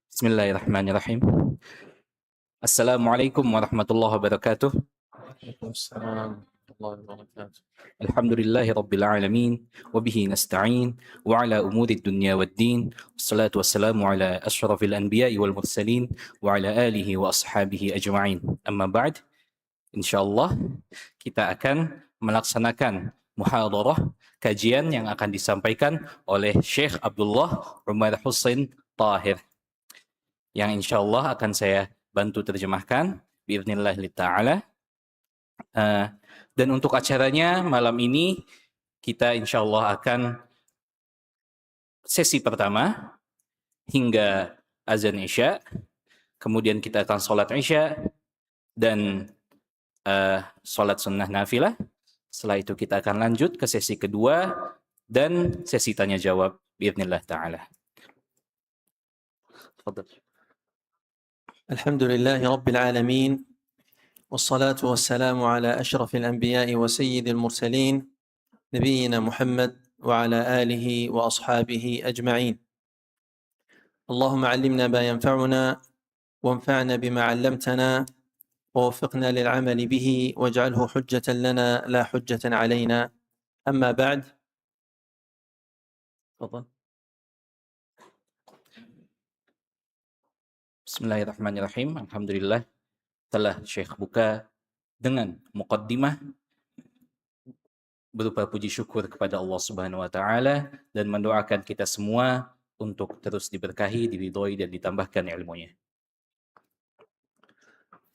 Bismillahirrahmanirrahim. Assalamualaikum warahmatullahi wabarakatuh. Waalaikumsalam warahmatullahi wabarakatuh. Alhamdulillahi rabbil alamin wa bihi nasta'in wa ala umuri dunya waddin. Wassalatu wassalamu ala asyrafil anbiya'i wal mursalin wa ala alihi wa ashabihi ajma'in. Amma ba'd. Insyaallah kita akan melaksanakan muhadarah kajian yang akan disampaikan oleh Syekh Abdullah Umar Husain Tahir, yang insyaallah akan saya bantu terjemahkan biiznillah ta'ala. Dan untuk acaranya malam ini kita insyaallah akan sesi pertama hingga azan Isya, kemudian kita akan sholat Isya dan sholat sunnah nafilah. Setelah itu kita akan lanjut ke sesi kedua dan sesi tanya jawab biiznillah ta'ala. Alhamdulillahi Rabbil Alamin. Wassalatu wassalamu ala ashrafil anbiya'i wa sayyidil mursalin Nabiyyina Muhammad wa ala alihi wa ashabihi ajma'in. Allahumma allimna ma yanfa'una wanfa'na bima 'allamtana ووفقنا للعمل به واجعله حجة لنا لا حجة علينا. أما بعد. تفضل. Bismillahirrahmanirrahim. Alhamdulillah telah Syekh buka dengan muqaddimah berupa puji syukur kepada Allah Subhanahu wa taala dan mendoakan kita semua untuk terus diberkahi, diridhoi dan ditambahkan ilmunya.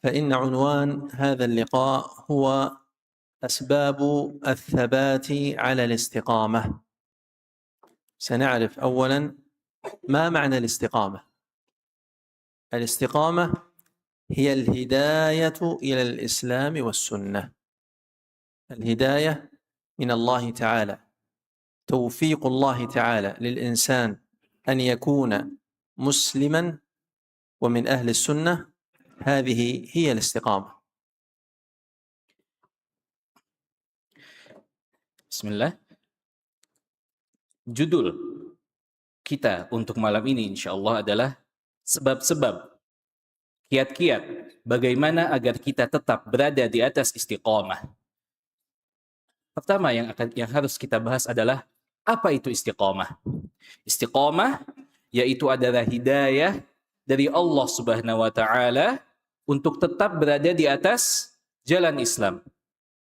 فإن عنوان هذا اللقاء هو أسباب الثبات على الاستقامة. سنعرف أولا ما معنى الاستقامة. الاستقامة هي الهداية إلى الإسلام والسنة. الهداية من الله تعالى، توفيق الله تعالى للإنسان أن يكون مسلما ومن أهل السنة. هذه هي الاستقامة. Bismillah. Judul kita untuk malam ini insyaallah adalah sebab-sebab, kiat-kiat bagaimana agar kita tetap berada di atas istiqamah. Pertama yang harus kita bahas adalah apa itu istiqamah. Istiqamah yaitu adalah hidayah dari Allah Subhanahu wa taala untuk tetap berada di atas jalan Islam.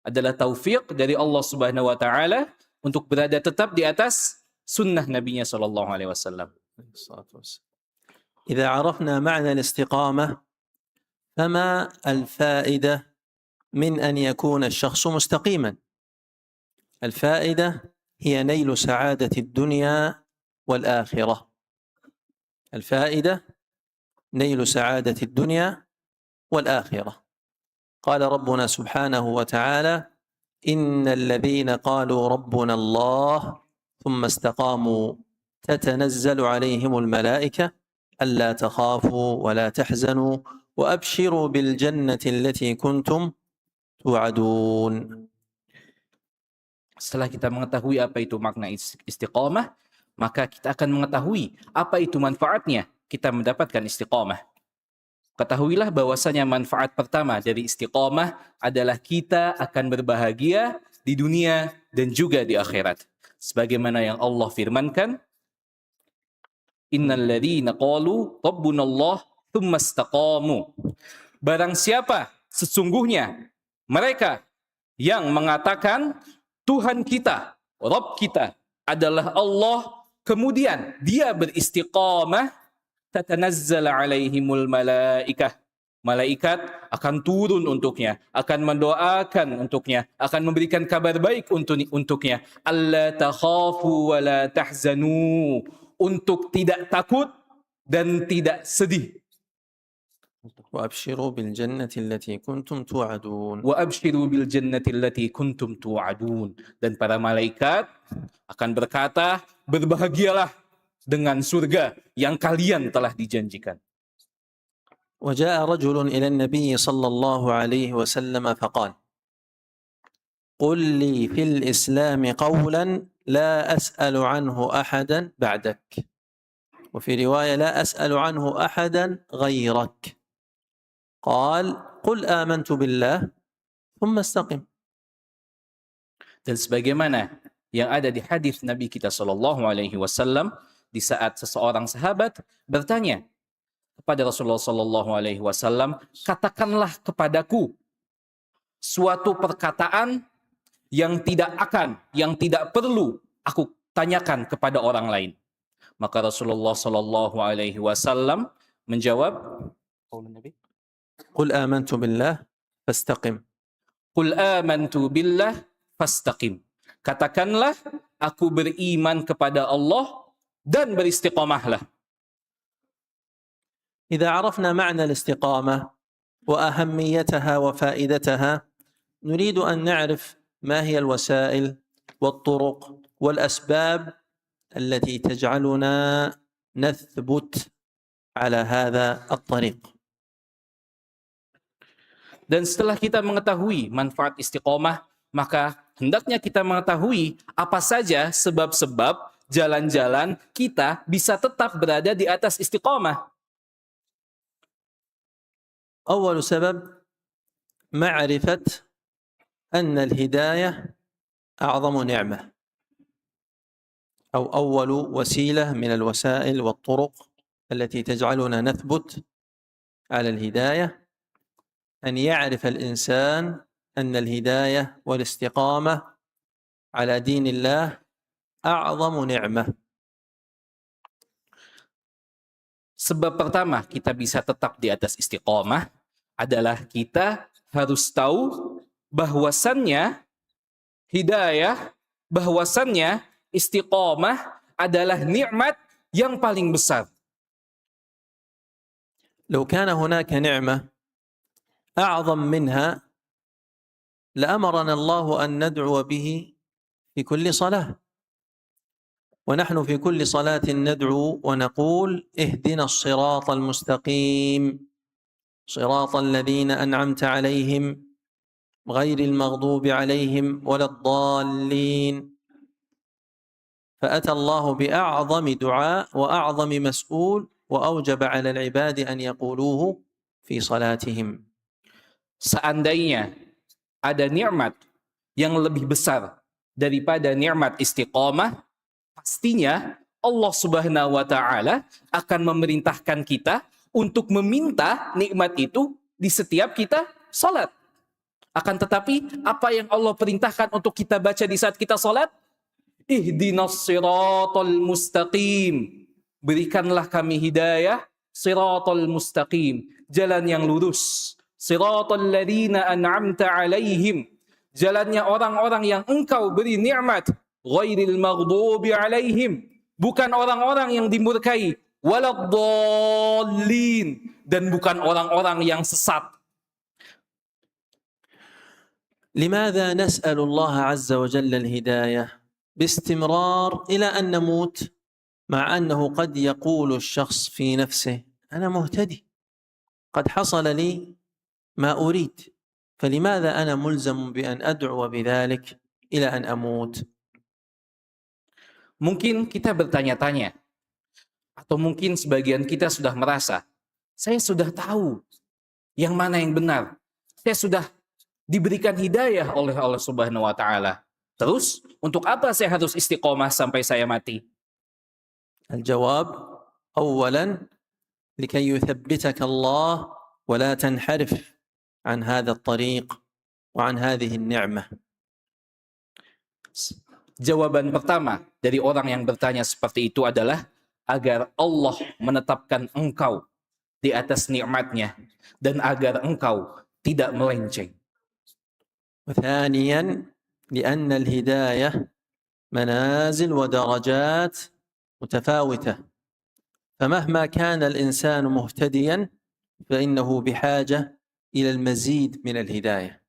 Adalah taufik dari Allah Subhanahu wa taala untuk berada tetap di atas sunnah Nabi-Nya sallallahu alaihi wasallam. إذا عرفنا معنى الاستقامة فما الفائدة من أن يكون الشخص مستقيما؟ الفائدة هي نيل سعادة الدنيا والآخرة. الفائدة نيل سعادة الدنيا والآخرة. قال ربنا سبحانه وتعالى: إن الذين قالوا ربنا الله ثم استقاموا تتنزل عليهم الملائكة ألا تخافوا ولا تحزنوا وأبشروا بالجنة التي كنتم توعدون. Setelah kita mengetahui apa itu makna istiqamah, maka kita akan mengetahui apa itu manfaatnya kita mendapatkan istiqamah. Ketahuilah bahwasanya manfaat pertama dari istiqamah adalah kita akan berbahagia di dunia dan juga di akhirat. Sebagaimana yang Allah firmankan, Innal ladzina qalu rabbunallah tsumma istaqamu. Barang siapa sesungguhnya mereka yang mengatakan Tuhan kita, Rabb kita adalah Allah, kemudian dia beristiqamah, tatanazzal alaihimul malaikah. Malaikat akan turun untuknya, akan mendoakan untuknya, akan memberikan kabar baik untuknya. Alla takhafu wa la tahzanu. Untuk tidak takut dan tidak sedih. وأبشروا بالجنة التي كنتم توعدون. وأبشروا بالجنة التي كنتم توعدون. Dan para malaikat akan berkata, berbahagialah dengan surga yang kalian telah dijanjikan. وجاء رجل إلى النبي صلى الله عليه وسلم فقال: قل لي في الإسلام قولا لا أسأل عنه أحدا بعدك، وفي رواية لا أسأل عنه أحدا غيرك. قال قل آمنت بالله ثم استقم. Dan sebagaimana yang ada di hadis Nabi kita Shallallahu Alaihi Wasallam di saat seseorang sahabat bertanya kepada Rasulullah Shallallahu Alaihi Wasallam, katakanlah kepadaku suatu perkataan yang tidak perlu aku tanyakan kepada orang lain. Maka Rasulullah Shallallahu Alaihi Wasallam menjawab, قل آمنت بالله فاستقم. Qul amantu billah fastaqim. Katakanlah, aku beriman kepada Allah dan beristiqamahlah. إذا عرفنا معنى الاستقامة وأهميتها وفائدتها، نريد أن نعرف ما هي الوسائل والطرق والأسباب التي تجعلنا نثبت على هذا الطريق. Dan setelah kita mengetahui manfaat istiqomah, maka hendaknya kita mengetahui apa saja sebab-sebab jalan-jalan kita bisa tetap berada di atas istiqomah. أول سبب معرفة أن الهداية أعظم نعمة، أو أول وسيلة من الوسائل والطرق التي تجعلنا نثبت على الهداية، أن يعرف الإنسان أن الهداية والاستقامة على دين الله أعظم نعمة. Sebab pertama kita bisa tetap di atas istiqomah adalah kita harus tahu bahwasannya hidayah, bahwasannya istiqomah adalah nikmat yang paling besar. لو كان هناك نعمة أعظم منها لأمرنا الله أن ندعو به في كل صلاة، ونحن في كل صلاة ندعو ونقول اهدنا الصراط المستقيم صراط الذين أنعمت عليهم غير المغضوب عليهم ولا الضالين. فأتى الله بأعظم دعاء وأعظم مسؤول وأوجب على العباد أن يقولوه في صلاتهم. Seandainya ada nikmat yang lebih besar daripada nikmat istiqomah, pastinya Allah Subhanahu wa taala akan memerintahkan kita untuk meminta nikmat itu di setiap kita salat. Akan tetapi apa yang Allah perintahkan untuk kita baca di saat kita salat? Ihdinas siratal mustaqim. Berikanlah kami hidayah siratal mustaqim, jalan yang lurus. Siratal ladzina an'amta alaihim, jalannya orang-orang yang engkau beri nikmat. Ghairil maghdubi alaihim, bukan orang-orang yang dimurkai. Waladdallin, dan bukan orang-orang yang sesat. لماذا نسأل الله عز وجل الهداية باستمرار إلى أن نموت، مع أنه قد يقول الشخص في نفسه أنا مهتدي، قد حصل لي ما أريد، فلماذا أنا ملزم بأن أدعو بذلك إلى أن أموت؟ Mungkin kita bertanya-tanya, atau mungkin sebagian kita sudah merasa, saya sudah tahu yang mana yang benar. Saya sudah diberikan hidayah oleh Allah Subhanahu wa taala. Terus, untuk apa saya harus istiqomah sampai saya mati? الجواب أولا لكي يثبتك الله ولا تنحرف عن هذا الطريق وعن هذه النعمة. Jawaban pertama dari orang yang bertanya seperti itu adalah agar Allah menetapkan engkau di atas nikmatnya dan agar engkau tidak melenceng. وثانيا لأن الهداية منازل ودرجات متفاوتة، فمهما كان الإنسان مهتديا فإنه بحاجة إلى المزيد من الهداية.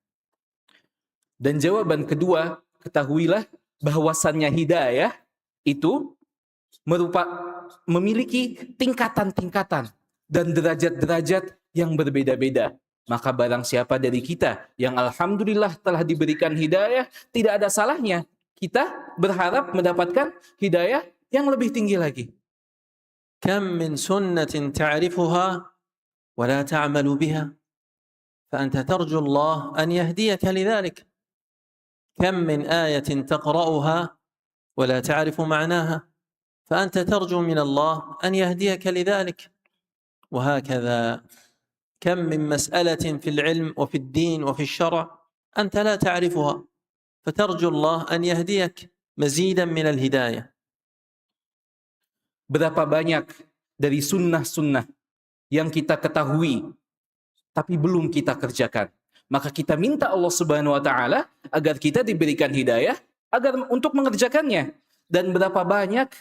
Dan jawaban kedua, ketahuilah bahwasannya hidayah itu memiliki tingkatan-tingkatan dan derajat-derajat yang berbeda-beda. Maka barang siapa dari kita yang alhamdulillah telah diberikan hidayah, tidak ada salahnya kita berharap mendapatkan hidayah yang lebih tinggi lagi. كم من سنة تعرفها ولا تعمل بها فأنت ترجو الله أن يهديك لذلك. كم من آية تقرأها ولا تعرف معناها فأنت ترجو من الله أن يهديك لذلك. وهكذا كم من مسألة في العلم وفي الدين وفي الشرع أنت لا تعرفها فترجو الله أن يهديك مزيدا من الهداية. Berapa banyak dari sunnah-sunnah yang kita ketahui tapi belum kita kerjakan. Maka kita minta Allah Subhanahu wa taala agar kita diberikan hidayah agar untuk mengerjakannya. Dan berapa banyak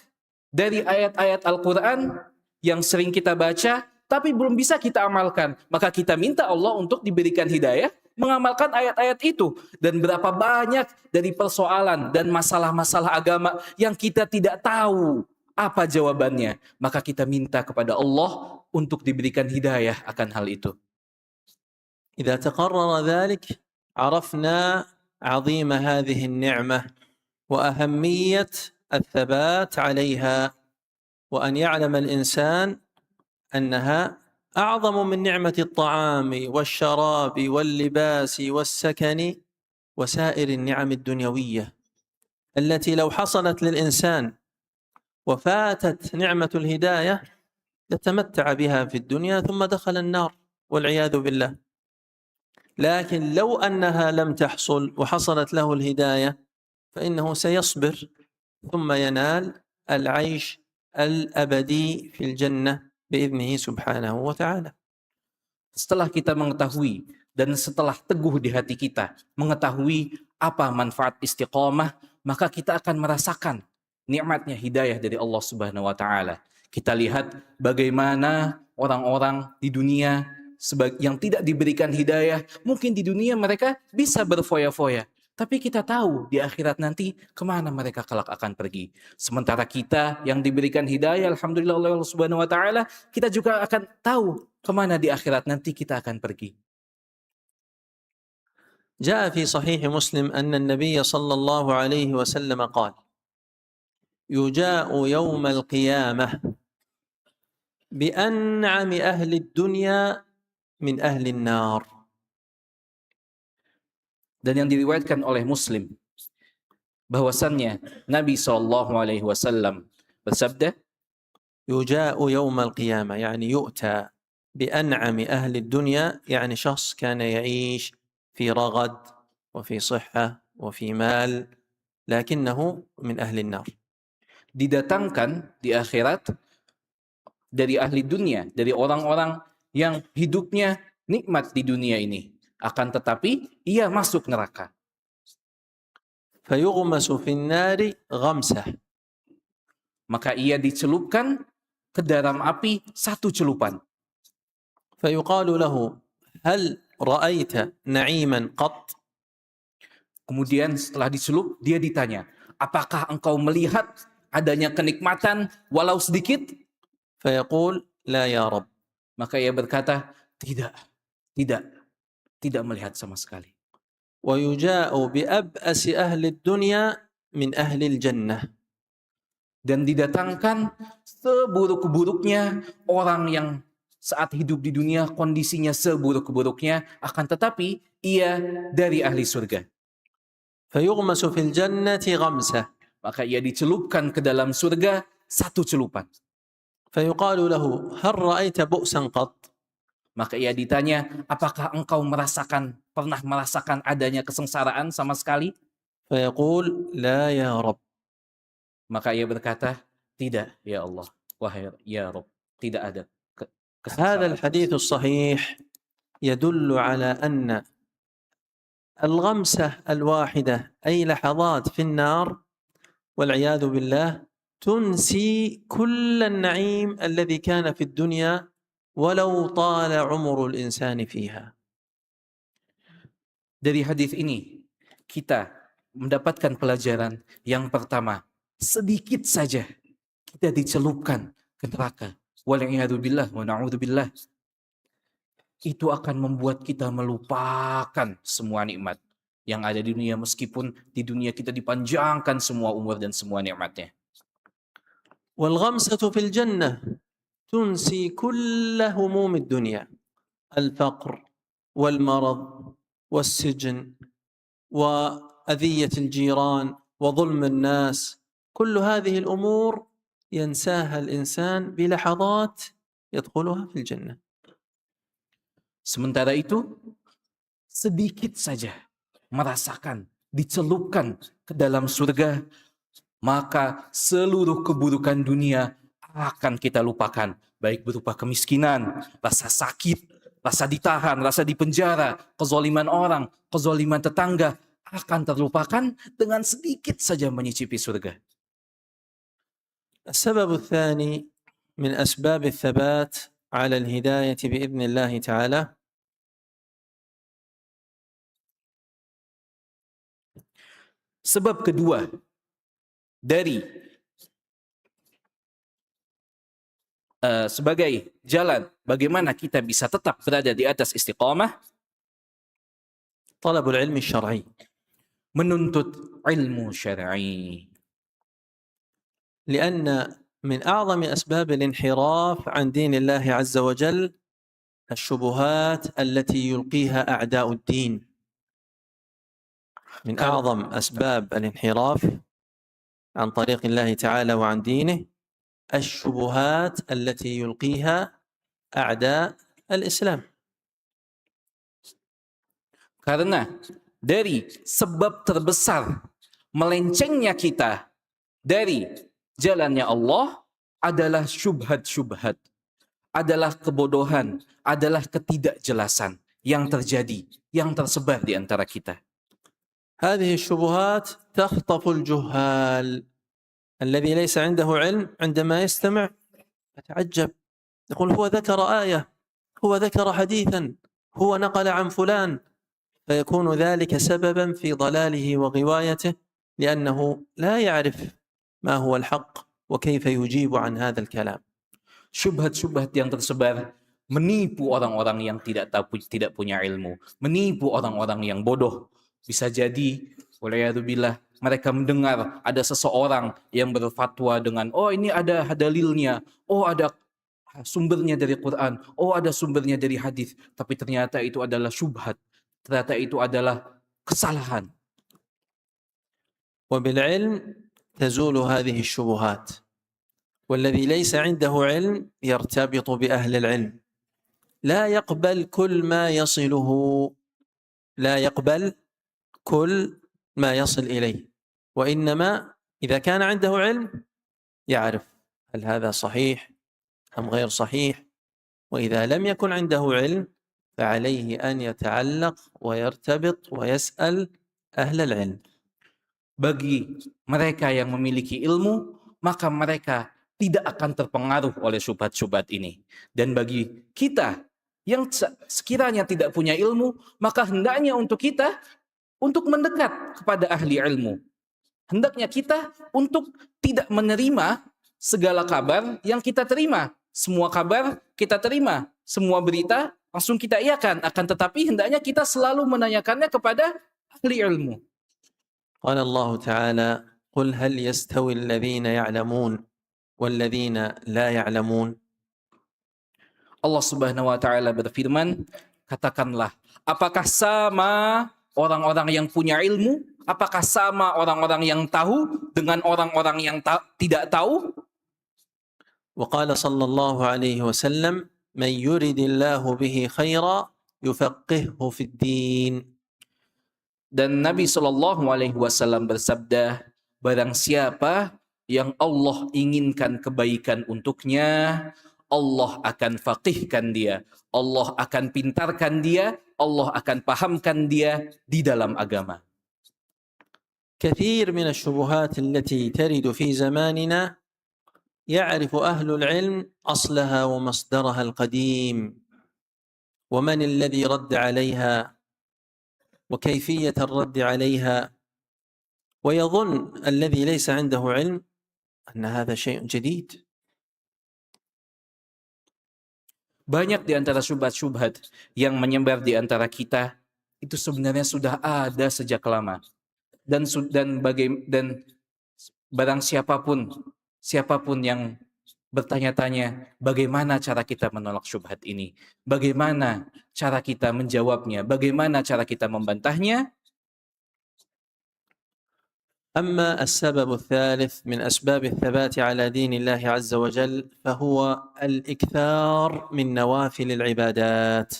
dari ayat-ayat Al-Qur'an yang sering kita baca tapi belum bisa kita amalkan. Maka kita minta Allah untuk diberikan hidayah mengamalkan ayat-ayat itu. Dan berapa banyak dari persoalan dan masalah-masalah agama yang kita tidak tahu apa jawabannya. Maka kita minta kepada Allah untuk diberikan hidayah akan hal itu. إذا تقرر ذلك عرفنا عظيم هذه النعمة وأهمية الثبات عليها وأن يعلم الإنسان أنها أعظم من نعمة الطعام والشراب واللباس والسكن وسائر النعم الدنيوية التي لو حصلت للإنسان وفاتت نعمة الهداية لتمتع بها في الدنيا ثم دخل النار والعياذ بالله. لكن لو أنها لم تحصل وحصلت له الهداية فإنه سيصبر ثم ينال العيش الأبدي في الجنة بإذنه سبحانه وتعالى. Setelah kita mengetahui dan setelah teguh di hati kita mengetahui apa manfaat istiqomah, maka kita akan merasakan nikmatnya hidayah dari Allah Subhanahu wa taala. Kita lihat bagaimana orang-orang di dunia yang tidak diberikan hidayah, mungkin di dunia mereka bisa berfoya-foya. Tapi kita tahu di akhirat nanti kemana mereka kelak akan pergi. Sementara kita yang diberikan hidayah, alhamdulillah oleh Allah Subhanahu wa taala, kita juga akan tahu kemana di akhirat nanti kita akan pergi. جاء في صحيح مسلم أن النبي صلى الله عليه وسلم قال: يجاء يوم القيامة بأنعم أهل الدنيا من أهل النار. Dan yang diriwayatkan oleh Muslim bahwasannya Nabi SAW bersabda, يجاء يوم القيامة يعني يؤتى بأنعم أهل الدنيا، يعني شخص كان يعيش في رغد وفي صحة وفي مال لكنه من أهل النار. didatangkan di akhirat dari ahli dunia, dari orang-orang yang hidupnya nikmat di dunia ini, akan tetapi ia masuk neraka. فيغمس في النار غمسة. Maka ia dicelupkan ke dalam api satu celupan. فيقال له: هل رأيت نعيما قط؟ Kemudian setelah dicelup, dia ditanya, apakah engkau melihat adanya kenikmatan walau sedikit? فيقول: لا يا رب. Maka ia berkata, tidak melihat sama sekali. ويجاء بأبأس أهل الدنيا من أهل الجنة. Dan didatangkan seburuk-buruknya orang yang saat hidup di dunia kondisinya seburuk-buruknya, akan tetapi ia dari ahli surga. فيغمس في الجنة غمسة. Maka ia dicelupkan ke dalam surga satu celupan. فيقال له: هل رأيت بؤسا قط؟ Maka ia ditanya, apakah engkau pernah merasakan adanya kesengsaraan sama sekali? فيقول: لا يا رب. Maka ia berkata, tidak ya Allah, wahai ya Rabb, tidak ada هذا kesengsaraan. الحديث الصحيح يدل على أن الغمسة الواحدة أي لحظات في النار والعياذ بالله تنسي كل النعيم الذي كان في الدنيا ولو طال عمر الإنسان فيها. Dari hadis ini kita mendapatkan pelajaran yang pertama, sedikit saja kita dicelupkan ke neraka. Wal'iyadzubillah wa na'udzubillah. Itu akan membuat kita melupakan semua nikmat. yang ada di dunia, meskipun di dunia kita dipanjangkan semua umur dan semua nikmatnya. والغمسة في الجنة تنسي كل هموم الدنيا، الفقر والمرض والسجن وأذية الجيران وظلم الناس، كل هذه الأمور ينساها الإنسان بلحظات يدخلها في الجنة. Sementara itu, sedikit saja merasakan, dicelupkan ke dalam surga, maka seluruh keburukan dunia akan kita lupakan, baik berupa kemiskinan, rasa sakit, rasa ditahan, rasa dipenjara, kezaliman orang, kezaliman tetangga akan terlupakan dengan sedikit saja menyicipi surga. السبب الثاني من أسباب الثبات على الهداية بإذن الله تعالى Sebab kedua dari sebagai jalan bagaimana kita bisa tetap berada di atas istiqamah, طلب العلم الشرعي، menuntut ilmu syar'i. لأن من أعظم أسباب الانحراف عن دين الله عز وجل الشبهات التي يلقيها أعداء الدين. من أعظم أسباب الانحراف عن طريق الله تعالى وعن دينه الشبهات التي يلقيها أعداء الإسلام. Karena dari sebab terbesar melencengnya kita dari jalannya Allah adalah syubhat-syubhat, adalah kebodohan, adalah ketidakjelasan yang terjadi, yang tersebar di antara kita. هذه الشبهات تخطف الجهال الذي ليس عنده علم، عندما يستمع يتعجب، يقول هو ذكر آية، هو ذكر حديثا، هو نقل عن فلان، فيكون ذلك سببا في ضلاله وغوايته لأنه لا يعرف ما هو الحق وكيف يجيب عن هذا الكلام. Syubhat-syubhat yang tersebar menipu orang-orang yang tidak punya ilmu, menipu orang-orang yang bodoh. Bisa jadi, waliyadzubillah, mereka mendengar ada seseorang yang berfatwa dengan, oh ini ada dalilnya, oh ada sumbernya dari Quran, oh ada sumbernya dari hadis, tapi ternyata itu adalah syubhat, ternyata itu adalah kesalahan. وبالعلم تزول هذه الشبهات، والذي ليس عنده علم يرتبط بأهل العلم، لا يقبل كل ما يصله، لا يقبل كل ما يصل إليه، وإنما إذا كان عنده علم يعرف هل هذا صحيح أم غير صحيح، وإذا لم يكن عنده علم فعليه أن يتعلق ويرتبط ويسأل أهل العلم. Bagi mereka yang memiliki ilmu, maka mereka tidak akan terpengaruh oleh syubhat-syubhat ini. Dan bagi kita yang sekiranya tidak punya ilmu, maka hendaknya untuk kita untuk mendekat kepada ahli ilmu. Hendaknya kita untuk tidak menerima segala kabar yang kita terima. Semua kabar kita terima, semua berita langsung kita iakan. Akan tetapi hendaknya kita selalu menanyakannya kepada ahli ilmu. قال الله تعالى: قل هل يستوي الذين يعلمون والذين لا يعلمون. Allah Subhanahu wa taala berfirman, katakanlah, apakah sama orang-orang yang punya ilmu? Apakah sama orang-orang yang tahu dengan orang-orang yang tidak tahu? وقال صلى الله عليه وسلم: من يرد الله به خيرا يفقهه في الدين. Dan Nabi Shallallahu Alaihi Wasallam bersabda, barang siapa yang Allah inginkan kebaikan untuknya, Allah akan faqihkan dia, Allah akan pintarkan dia, Allah akan pahamkan dia di dalam agama. كثير من الشبهات التي ترد في زماننا يعرف أهل العلم أصلها ومصدرها القديم ومن الذي رد عليها وكيفية الرد عليها، ويظن الذي ليس عنده علم أن هذا شيء جديد. Banyak di antara syubhat-syubhat yang menyebar di antara kita itu sebenarnya sudah ada sejak lama. Dan barang siapapun yang bertanya-tanya bagaimana cara kita menolak syubhat ini, bagaimana cara kita menjawabnya, bagaimana cara kita membantahnya. أما السبب الثالث من أسباب الثبات على دين الله عز وجل فهو الإكثار من نوافل العبادات.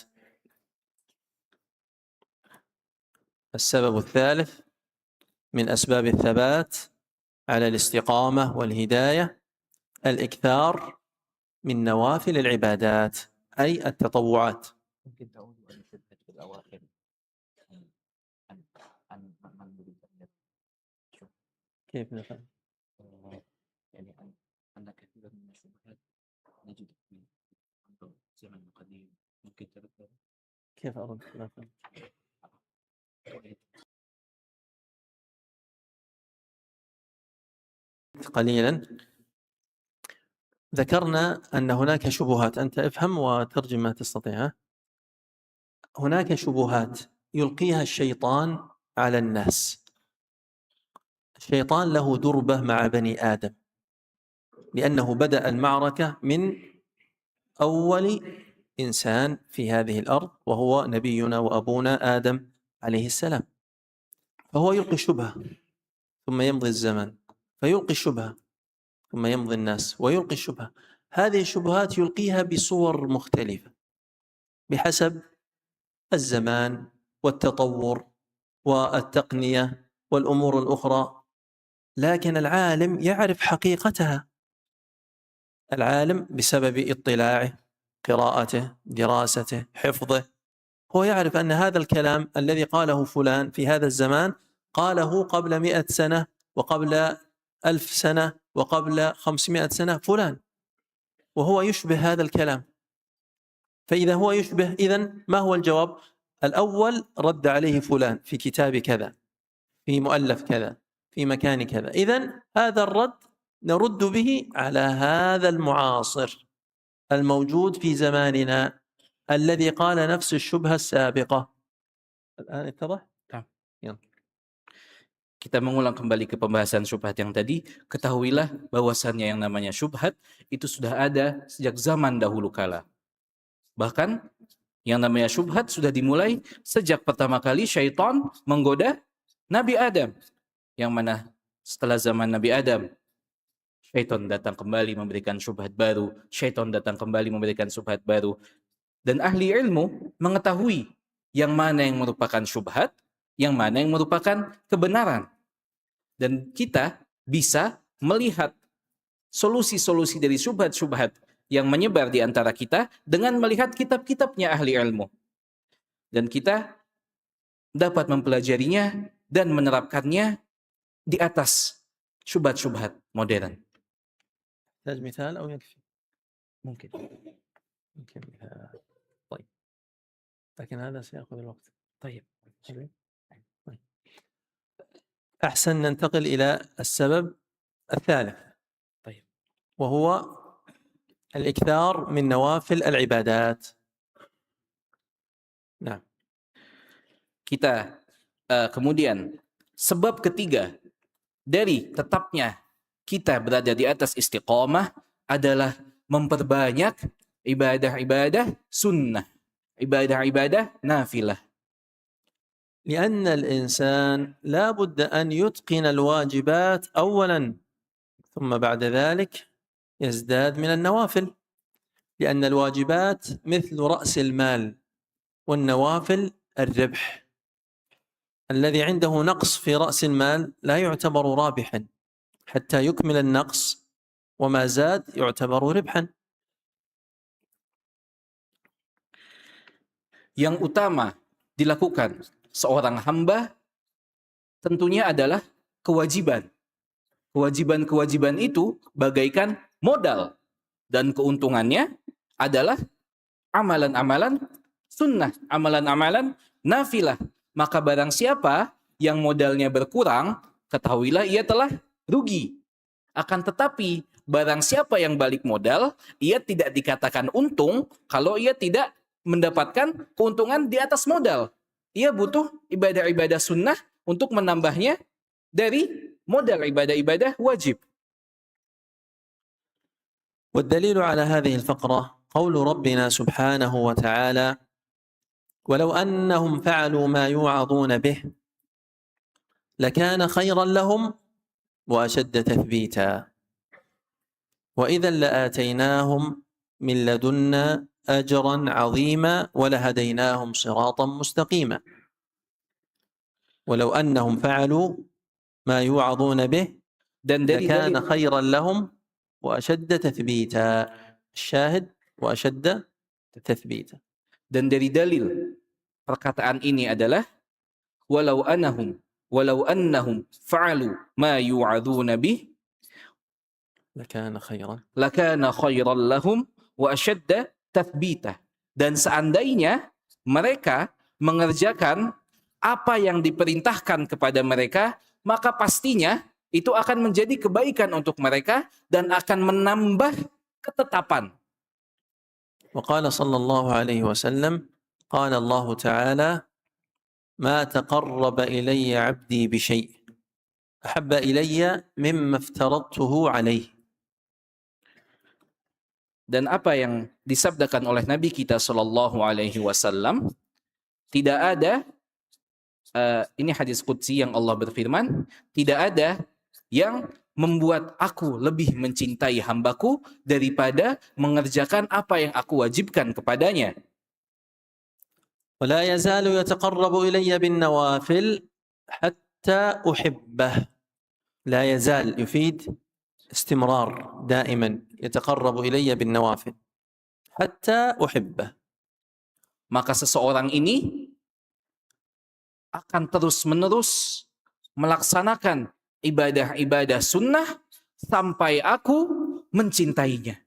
السبب الثالث من أسباب الثبات على الاستقامة والهداية الإكثار من نوافل العبادات أي التطوعات. كيف نفهم؟ يعني أن كثيرا من الشبهات نجد في الزمن القديم ممكن تذكر كيف أرد نفهم؟ قليلا ذكرنا أن هناك شبهات، أنت افهم وترجم ما تستطيع. هناك شبهات يلقيها الشيطان على الناس. الشيطان له دربة مع بني آدم لأنه بدأ المعركة من أول إنسان في هذه الأرض وهو نبينا وأبونا آدم عليه السلام. فهو يلقي الشبهة ثم يمضي الزمن فيلقي الشبهة ثم يمضي الناس ويلقي الشبهة. هذه الشبهات يلقيها بصور مختلفة بحسب الزمان والتطور والتقنية والأمور الأخرى، لكن العالم يعرف حقيقتها. العالم بسبب اطلاعه، قراءته، دراسته، حفظه، هو يعرف أن هذا الكلام الذي قاله فلان في هذا الزمان قاله قبل 100 سنة وقبل 1000 سنة وقبل 500 سنة فلان، وهو يشبه هذا الكلام. فإذا هو يشبه، إذن ما هو الجواب؟ الأول رد عليه فلان في كتاب كذا، في مؤلف كذا، في مكان كذا، إذن هذا الرد نرد به على هذا المعاصر الموجود في زماننا الذي قال نفس الشبهة السابقة. الآن اتضح؟ يلا. Kita mengulang kembali ke pembahasan syubhat yang tadi. Ketahuilah bahwasannya yang namanya syubhat itu sudah ada sejak zaman dahulu kala. Bahkan yang namanya syubhat sudah dimulai sejak pertama kali syaitan menggoda Nabi Adam. Yang mana setelah zaman Nabi Adam, syaitan datang kembali memberikan syubhat baru. Syaitan datang kembali memberikan syubhat baru. Dan ahli ilmu mengetahui yang mana yang merupakan syubhat, yang mana yang merupakan kebenaran. Dan kita bisa melihat solusi-solusi dari syubhat-syubhat yang menyebar di antara kita dengan melihat kitab-kitabnya ahli ilmu. Dan kita dapat mempelajarinya dan menerapkannya di atas syubhat-syubhat modern. تحتاج مثال أو يكفي؟ ممكن مثال. طيب، لكن هذا سيأخذ الوقت. طيب. أحسن ننتقل إلى السبب الثالث. طيب. وهو الإكثار من نوافل العبادات. نعم. Kita kemudian sebab ketiga dari tetapnya kita berada di atas istiqomah adalah memperbanyak ibadah-ibadah sunnah, ibadah-ibadah nafilah. لأن الإنسان لا بد أن يتقن الواجبات أولا ثم بعد ذلك يزداد من النوافل، لأن الواجبات مثل رأس المال والنوافل الربح. الذي عنده نقص في رأس المال لا يعتبر رابحا حتى يكمل النقص، وما زاد يعتبر ربحا. Yang utama dilakukan seorang hamba tentunya adalah kewajiban. Kewajiban-kewajiban itu bagaikan modal dan keuntungannya adalah amalan-amalan sunnah, amalan-amalan nafilah. Maka barang siapa yang modalnya berkurang, ketahuilah ia telah rugi. Akan tetapi barang siapa yang balik modal, ia tidak dikatakan untung kalau ia tidak mendapatkan keuntungan di atas modal. ia butuh ibadah-ibadah sunnah untuk menambahnya dari modal ibadah-ibadah wajib. والدليل على هذه الفقرة قول ربنا سبحانه وتعالى: ولو أنهم فعلوا ما يوعظون به لكان خيرا لهم وأشد تثبيتا وإذا لآتيناهم من لدنا أجرا عظيما ولهديناهم صراطا مستقيما. ولو أنهم فعلوا ما يوعظون به Dan dari لكان dalil, خيرا لهم وأشد تثبيتا. الشاهد وأشد تثبيتا. dan dari dalil perkataan ini adalah walau annahum fa'alu ma yu'adzuna bih لكان خيرا lakana khairan lahum wa ashadda tathbita. Dan seandainya mereka mengerjakan apa yang diperintahkan kepada mereka, maka pastinya itu akan menjadi kebaikan untuk mereka dan akan menambah ketetapan. وقال صلى الله عليه وسلم: قال الله تعالى: ما تقرب إلي عبدي بشيء أحب إلي مما افترضته عليه. Dan apa yang disabdakan oleh Nabi kita Shallallahu Alaihi Wasallam, tidak ada, ini hadis qudsi yang Allah berfirman, tidak ada yang membuat aku lebih mencintai hambaku daripada mengerjakan apa yang aku wajibkan kepadanya. ولا يزال يتقرب إلي بالنوافل حتى أحبه. لا يزال يفيد استمرار، دائما يتقرب إلي بالنوافل حتى أحبه. Maka seseorang ini akan terus-menerus melaksanakan ibadah-ibadah sunnah sampai aku mencintainya.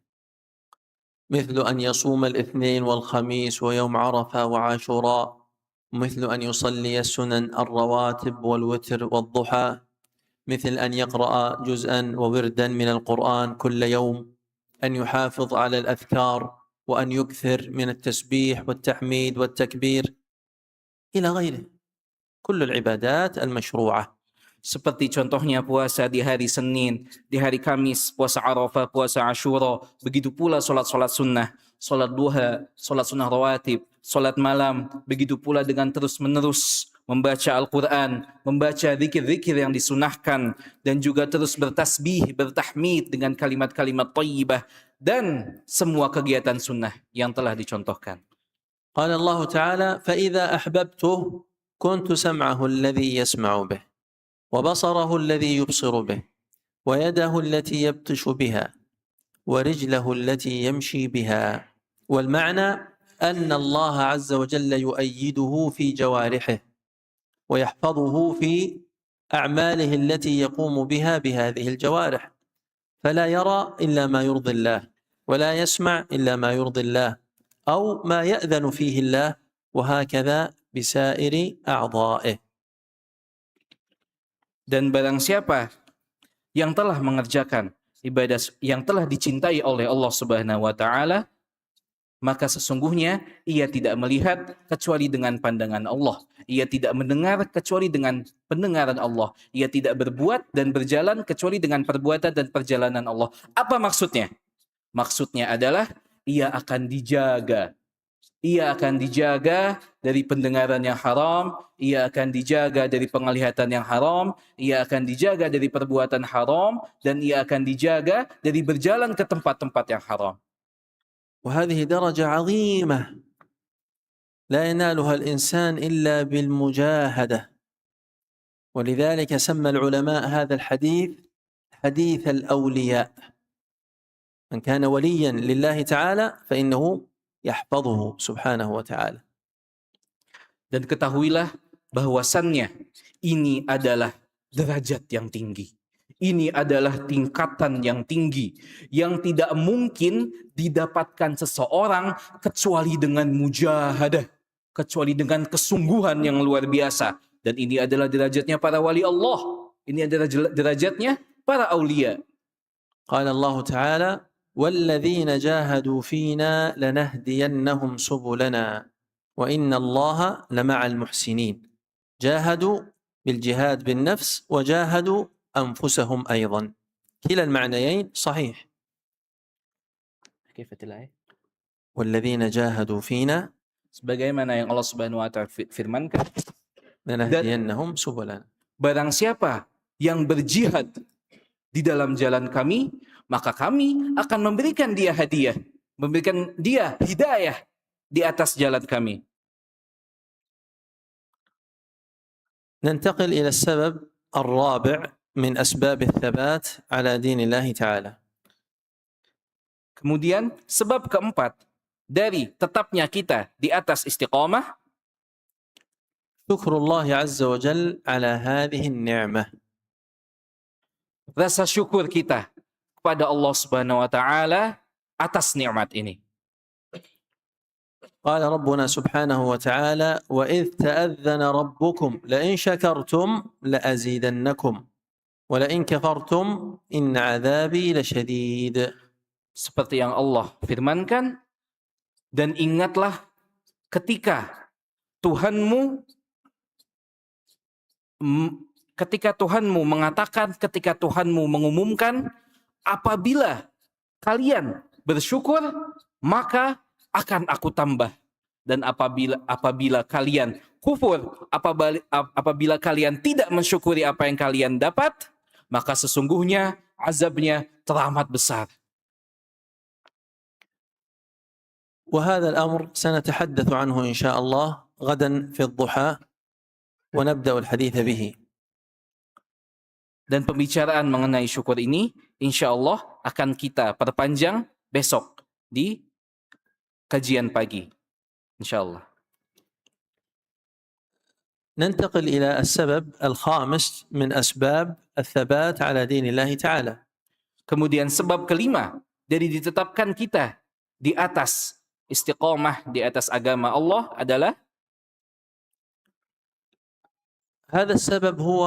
مثل أن يصوم الاثنين والخميس ويوم عرفة وعاشوراء، مثل أن يصلي السنن الرواتب والوتر والضحى، مثل أن يقرأ جزءا ووردا من القرآن كل يوم، أن يحافظ على الأذكار وأن يكثر من التسبيح والتحميد والتكبير إلى غيره، كل العبادات المشروعة. Seperti contohnya puasa di hari Senin, di hari Kamis, puasa Arafah, puasa Asyura, begitu pula solat-solat sunnah, solat duha, solat sunnah rawatib, solat malam, begitu pula dengan terus-menerus membaca Al-Quran, membaca zikir-zikir yang disunahkan, dan juga terus bertasbih, bertahmid dengan kalimat-kalimat thayyibah, dan semua kegiatan sunnah yang telah dicontohkan. قال الله تعالى: فإذا أحببته كنت سمعه الذي يسمع به وبصره الذي يبصر به ويده التي يبطش بها ورجله التي يمشي بها. والمعنى أن الله عز وجل يؤيده في جوارحه ويحفظه في أعماله التي يقوم بها بهذه الجوارح، فلا يرى إلا ما يرضي الله ولا يسمع إلا ما يرضي الله أو ما يأذن فيه الله، وهكذا بسائر أعضائه. Dan barang siapa yang telah mengerjakan ibadah yang telah dicintai oleh Allah Subhanahu wa taala, maka sesungguhnya ia tidak melihat kecuali dengan pandangan Allah. Ia tidak mendengar kecuali dengan pendengaran Allah. Ia tidak berbuat dan berjalan kecuali dengan perbuatan dan perjalanan Allah. Apa maksudnya? Maksudnya adalah ia akan dijaga. Ia akan dijaga dari pendengaran yang haram, ia akan dijaga dari penglihatan yang haram, ia akan dijaga dari perbuatan haram, dan ia akan dijaga dari berjalan ke tempat-tempat yang haram. وهذه درجة عظيمة لا ينالها الإنسان إلا بالمجاهدة، ولذلك سمى العلماء هذا الحديث حديث الأولياء. من كان وليا لله تعالى فإنه يحفظه سبحانه وتعالى. Dan ketahuilah bahwasannya ini adalah derajat yang tinggi. Ini adalah tingkatan yang tinggi yang tidak mungkin didapatkan seseorang kecuali dengan mujahadah, kecuali dengan kesungguhan yang luar biasa. Dan ini adalah derajatnya para wali Allah. Ini adalah derajatnya para aulia. قال الله تعالى: والذين جاهدوا فينا لنهدينهم سبلنا وإن الله لمع المحسنين جاهدوا بالجهاد بالنفس وجاهدوا أنفسهم أيضا كلا المعنيين صحيح والذين جاهدوا فينا Sebagaimana yang Allah Subhanahu wa taala firmankan, لنهدينهم سبلنا. barang siapa yang berjihad di dalam jalan kami, maka kami akan memberikan dia hadiah, memberikan dia hidayah di atas jalan kami. ننتقل إلى السبب الرابع من أسباب الثبات على دين الله تعالى. Kemudian sebab keempat dari tetapnya kita di atas istiqamah, شكر الله عز وجل على هذه النعمة. rasa syukur kita kepada Allah Subhanahu wa taala atas nikmat ini. قال ربنا سبحانه وتعالى وإذ تأذن ربكم لئن شكرتم لأزيدنكم ولئن كفرتم إن عذابي لشديد. Seperti yang Allah firmankan, dan ingatlah ketika Tuhanmu mengatakan, ketika Tuhanmu mengumumkan, apabila kalian bersyukur maka akan aku tambah, dan apabila kalian kufur, apabila kalian tidak mensyukuri apa yang kalian dapat, maka sesungguhnya azabnya teramat besar. وهذا الأمر سنتحدث عنه إن شاء الله غدا في الضحى ونبدأ الحديث به. Dan pembicaraan mengenai syukur ini insya Allah akan kita perpanjang besok di kajian pagi, insya Allah. ننتقل إلى السبب الخامس من أسباب الثبات على دين الله تعالى. Kemudian sebab kelima dari ditetapkan kita di atas istiqamah, di atas agama Allah adalah هذا السبب هو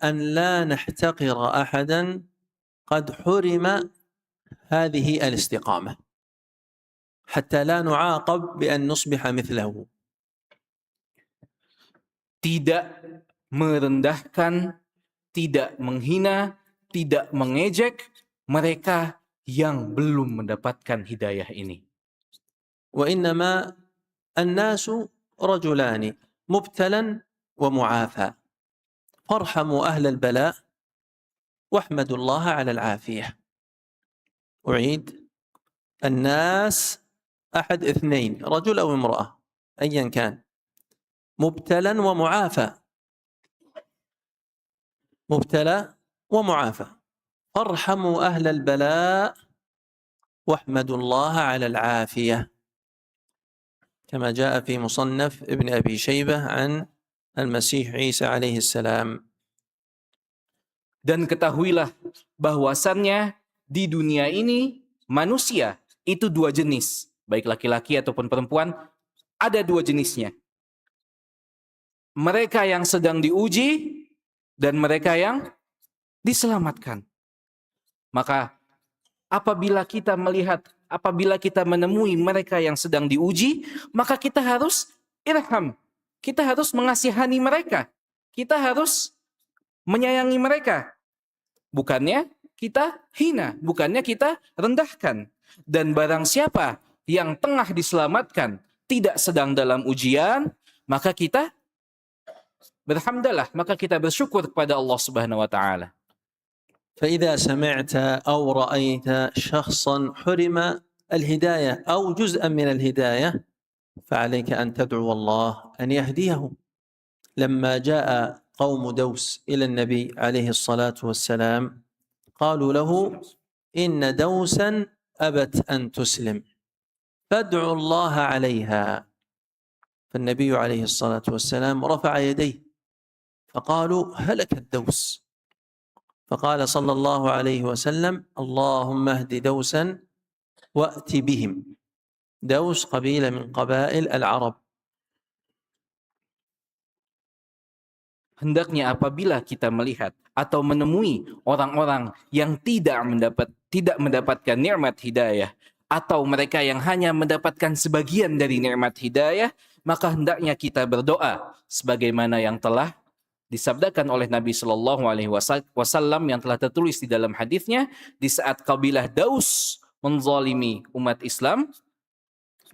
أن لا نحتقر أحدا قد حرم هذه الاستقامة حتى لا نعاقب بأن نصبح مثله. tidak merendahkan, tidak menghina, tidak mengejek mereka yang belum mendapatkan hidayah ini. وإنما الناس رجلان مبتلى ومعافى فارحموا أهل البلاء واحمدوا الله على العافية. أعيد، الناس أحد اثنين، رجل أو امرأة أيا كان، مبتلى ومعافى، مبتلى ومعافى، فارحموا أهل البلاء واحمدوا الله على العافية، كما جاء في مصنف ابن أبي شيبة عن المسيح عيسى عليه السلام. Dan ketahuilah bahwasannya di dunia ini manusia itu dua jenis, baik laki-laki ataupun perempuan, ada dua jenisnya. Mereka yang sedang diuji dan mereka yang diselamatkan. Maka apabila kita melihat, apabila kita menemui mereka yang sedang diuji, maka kita harus irham. Kita harus mengasihani mereka. Kita harus menyayangi mereka. Bukannya kita hina, bukannya kita rendahkan. Dan barang siapa yang tengah diselamatkan, tidak sedang dalam ujian, maka kita berhamdalah, maka kita bersyukur kepada Allah Subhanahu wa taala. فإذا سمعت أو رأيت شخصا حرم الهداية أو جزءا من الهداية فعليك أن تدعو الله أن يهديه. لما جاء قوم دوس إلى النبي عليه الصلاة والسلام قالوا له إن دوسا أبت أن تسلم فادعوا الله عليها. فالنبي عليه الصلاة والسلام رفع يديه فقالوا هلك الدوس، فقال صلى الله عليه وسلم اللهم اهد دوسا وأت بهم. دوس قبيلة من قبائل العرب. Hendaknya apabila kita melihat atau menemui orang-orang yang tidak mendapatkan nikmat hidayah, atau mereka yang hanya mendapatkan sebagian dari nikmat hidayah, maka hendaknya kita berdoa sebagaimana yang telah disabdakan oleh Nabi Shallallahu Alaihi Wasallam yang telah tertulis di dalam hadisnya, di saat kabilah Daus menzalimi umat Islam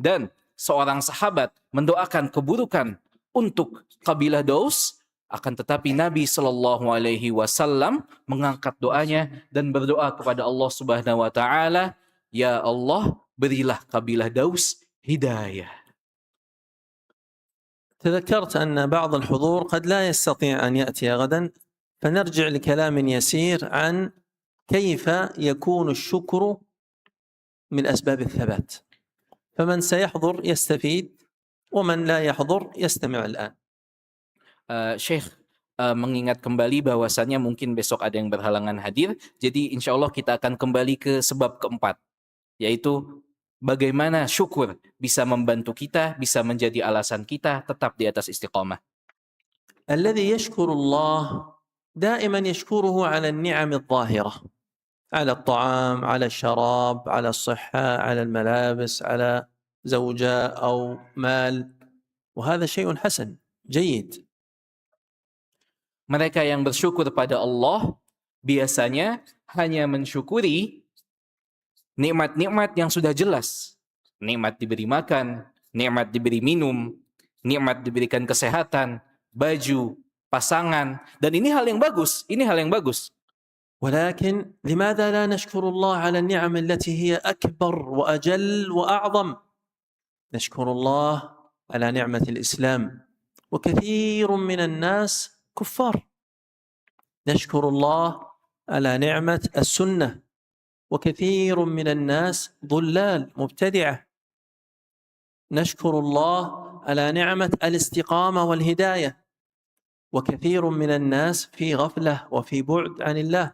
dan seorang sahabat mendoakan keburukan untuk kabilah Daus, akan tetapi Nabi Shallallahu Alaihi Wasallam mengangkat doanya dan berdoa kepada Allah Subhanahu Wa Taala, ya Allah, berilah kabilah Daus hidayah. تذكرت أن بعض الحضور قد لا يستطيع أن يأتي غدا، فنرجع لكلام يسير عن كيف يكون الشكر من أسباب الثبات، فمن سيحضر يستفيد ومن لا يحضر يستمع الآن. Syekh mengingat kembali bahwasannya mungkin besok ada yang berhalangan hadir, jadi insya Allah kita akan kembali ke sebab keempat, yaitu bagaimana syukur bisa membantu kita, bisa menjadi alasan kita tetap di atas istiqamah. الذي يشكر الله دائما يشكره على النعم الظاهرة، على الطعام، على الشراب، على الصحة، على الملابس، على زوجة أو مال، وهذا شيء حسن جيد. Mereka yang bersyukur pada Allah biasanya hanya mensyukuri nikmat-nikmat yang sudah jelas. Nikmat diberi makan, nikmat diberi minum, nikmat diberikan kesehatan, baju, pasangan. Dan ini hal yang bagus, ini hal yang bagus. ولكن لماذا لا نشكر الله على النعم التي هي أكبر وأجل وأعظم؟ نشكر الله على نعمة الإسلام، وكثير من الناس كفار. نشكر الله على نعمة السنة، وكثير من الناس ضلال مبتدعة. نشكر الله على نعمة الاستقامة والهداية، وكثير من الناس في غفلة وفي بعد عن الله،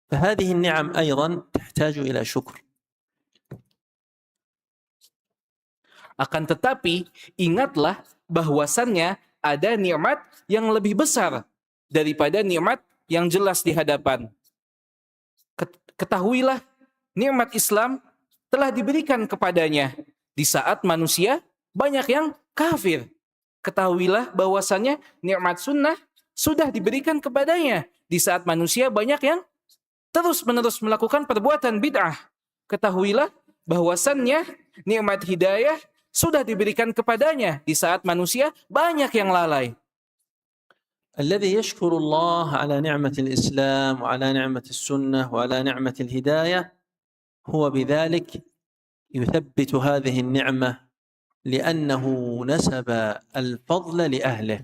فهذه النعم أيضا تحتاج إلى شكر. Akan tetapi ingatlah bahwasannya ada nikmat yang lebih besar daripada nikmat yang jelas di hadapan. Ketahuilah nikmat Islam telah diberikan kepadanya di saat manusia banyak yang kafir. Ketahuilah bahwasannya nikmat sunnah sudah diberikan kepadanya di saat manusia banyak yang terus-menerus melakukan perbuatan bid'ah. Ketahuilah bahwasannya nikmat hidayah sudah diberikan kepadanya di saat manusia banyak yang lalai. الذي يشكر الله على نعمة الإسلام وعلى نعمة السنة وعلى نعمة الهداية هو بذلك يثبت هذه النعمة لأنه نسب الفضل لأهله،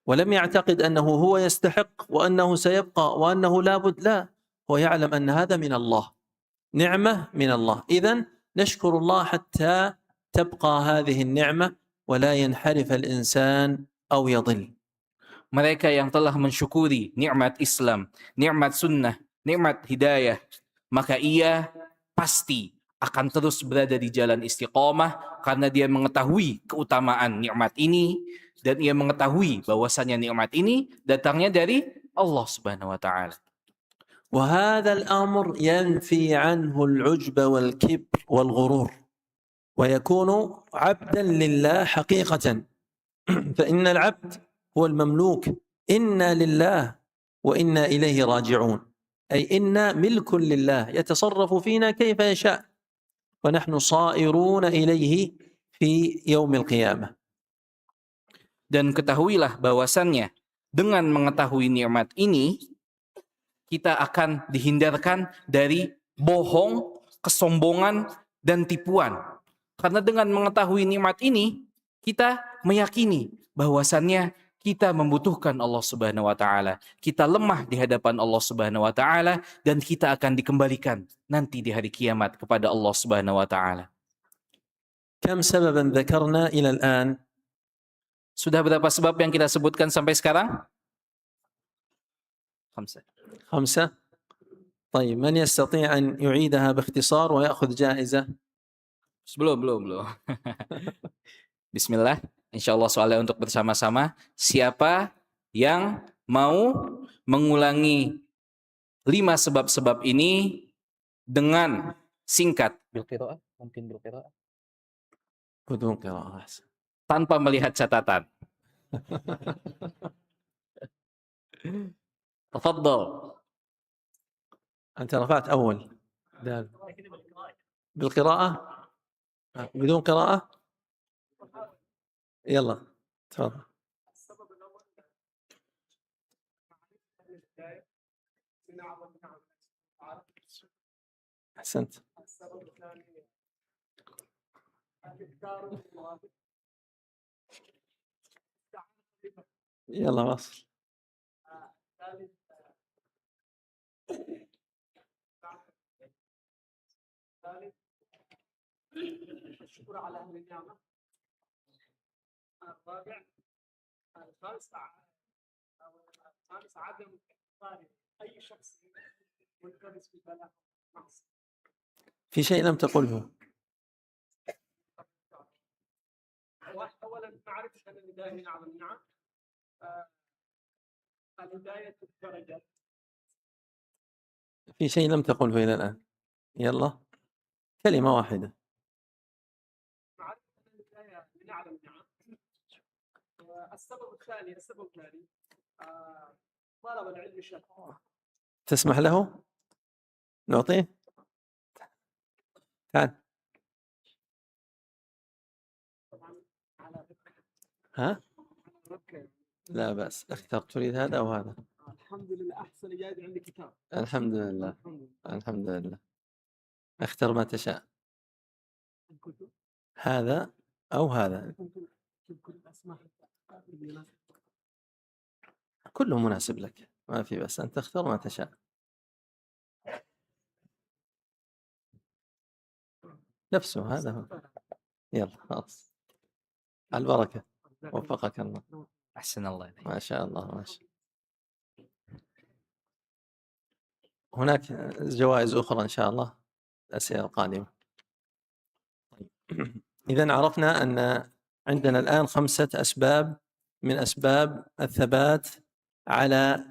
ولم يعتقد أنه هو يستحق وأنه سيبقى وأنه لابد، لا، هو يعلم أن هذا من الله، نعمة من الله. إذن نشكر الله حتى تبقى هذه النعمة ولا ينحرف الإنسان أو يضل. Mereka yang telah mensyukuri nikmat Islam, nikmat sunnah, nikmat hidayah, maka ia pasti akan terus berada di jalan istiqamah karena dia mengetahui keutamaan nikmat ini dan ia mengetahui bahwasanya nikmat ini datangnya dari Allah Subhanahu wa taala. وهذا الأمر ينفي عنه العجب والكبر والغرور، ويكون عبدا لله حقيقة. فإن العبد هو المملوك، إنا لله وإنا إليه راجعون، أي إنا ملك لله يتصرف فينا كيف يشاء، ونحن صائرون إليه في يوم القيامة. Dan ketahuilah bahwasannya dengan mengetahui nikmat ini kita akan dihindarkan dari bohong, kesombongan, dan tipuan. Karena dengan mengetahui nikmat ini kita meyakini bahwasannya kita membutuhkan Allah Subhanahu wa taala. Kita lemah di hadapan Allah Subhanahu wa taala dan kita akan dikembalikan nanti di hari kiamat kepada Allah Subhanahu wa taala. كم سببا ذكرنا إلى الآن؟ Sudah berapa sebab yang kita sebutkan sampai sekarang? 5. 5. طيب، من يستطيع أن يعيدها باختصار ويأخذ جائزة؟ Belum. Bismillah. Insyaallah soalnya untuk bersama-sama. Siapa yang mau mengulangi 5 sebab-sebab ini dengan singkat? Bilqiraah, mungkin bilqiraah. بدون قراءة. tanpa melihat catatan. Tafadhal. أنت رفعت أول دال بالقراءة بدون قراءة. يلا تفضل. أحسنت. يلا واصل. الشكر على أهل النعمة. الرابع الخامس عدم اختيار أي شخص ملتبس بالبلاء. في شيء لم تقله. أولا معرفة أن الهداية من أعظم النعم. الهداية الدرجة. في شيء لم تقله إلى الآن. يلا كلمة واحدة. معرفة أن الهداية من أعظم النعم. السبب الثاني طلب العلم شرط. تسمح له نعطيه؟ تعال. ها؟ لا بأس، اختر. تريد هذا أو هذا؟ الحمد لله أحسن إجابة عندي كتاب. الحمد لله. الحمد لله. اختر ما تشاء. هذا أو هذا. كله مناسب لك، ما في بس، أنت اختر ما تشاء. نفسه هذا هو. يلا خلاص، على البركة. وفقك الله. أحسن الله إليك. ما شاء الله ما شاء. هناك جوائز أخرى إن شاء الله الأسئلة القادمة. إذن عرفنا أن عندنا الآن 5 أسباب من أسباب الثبات على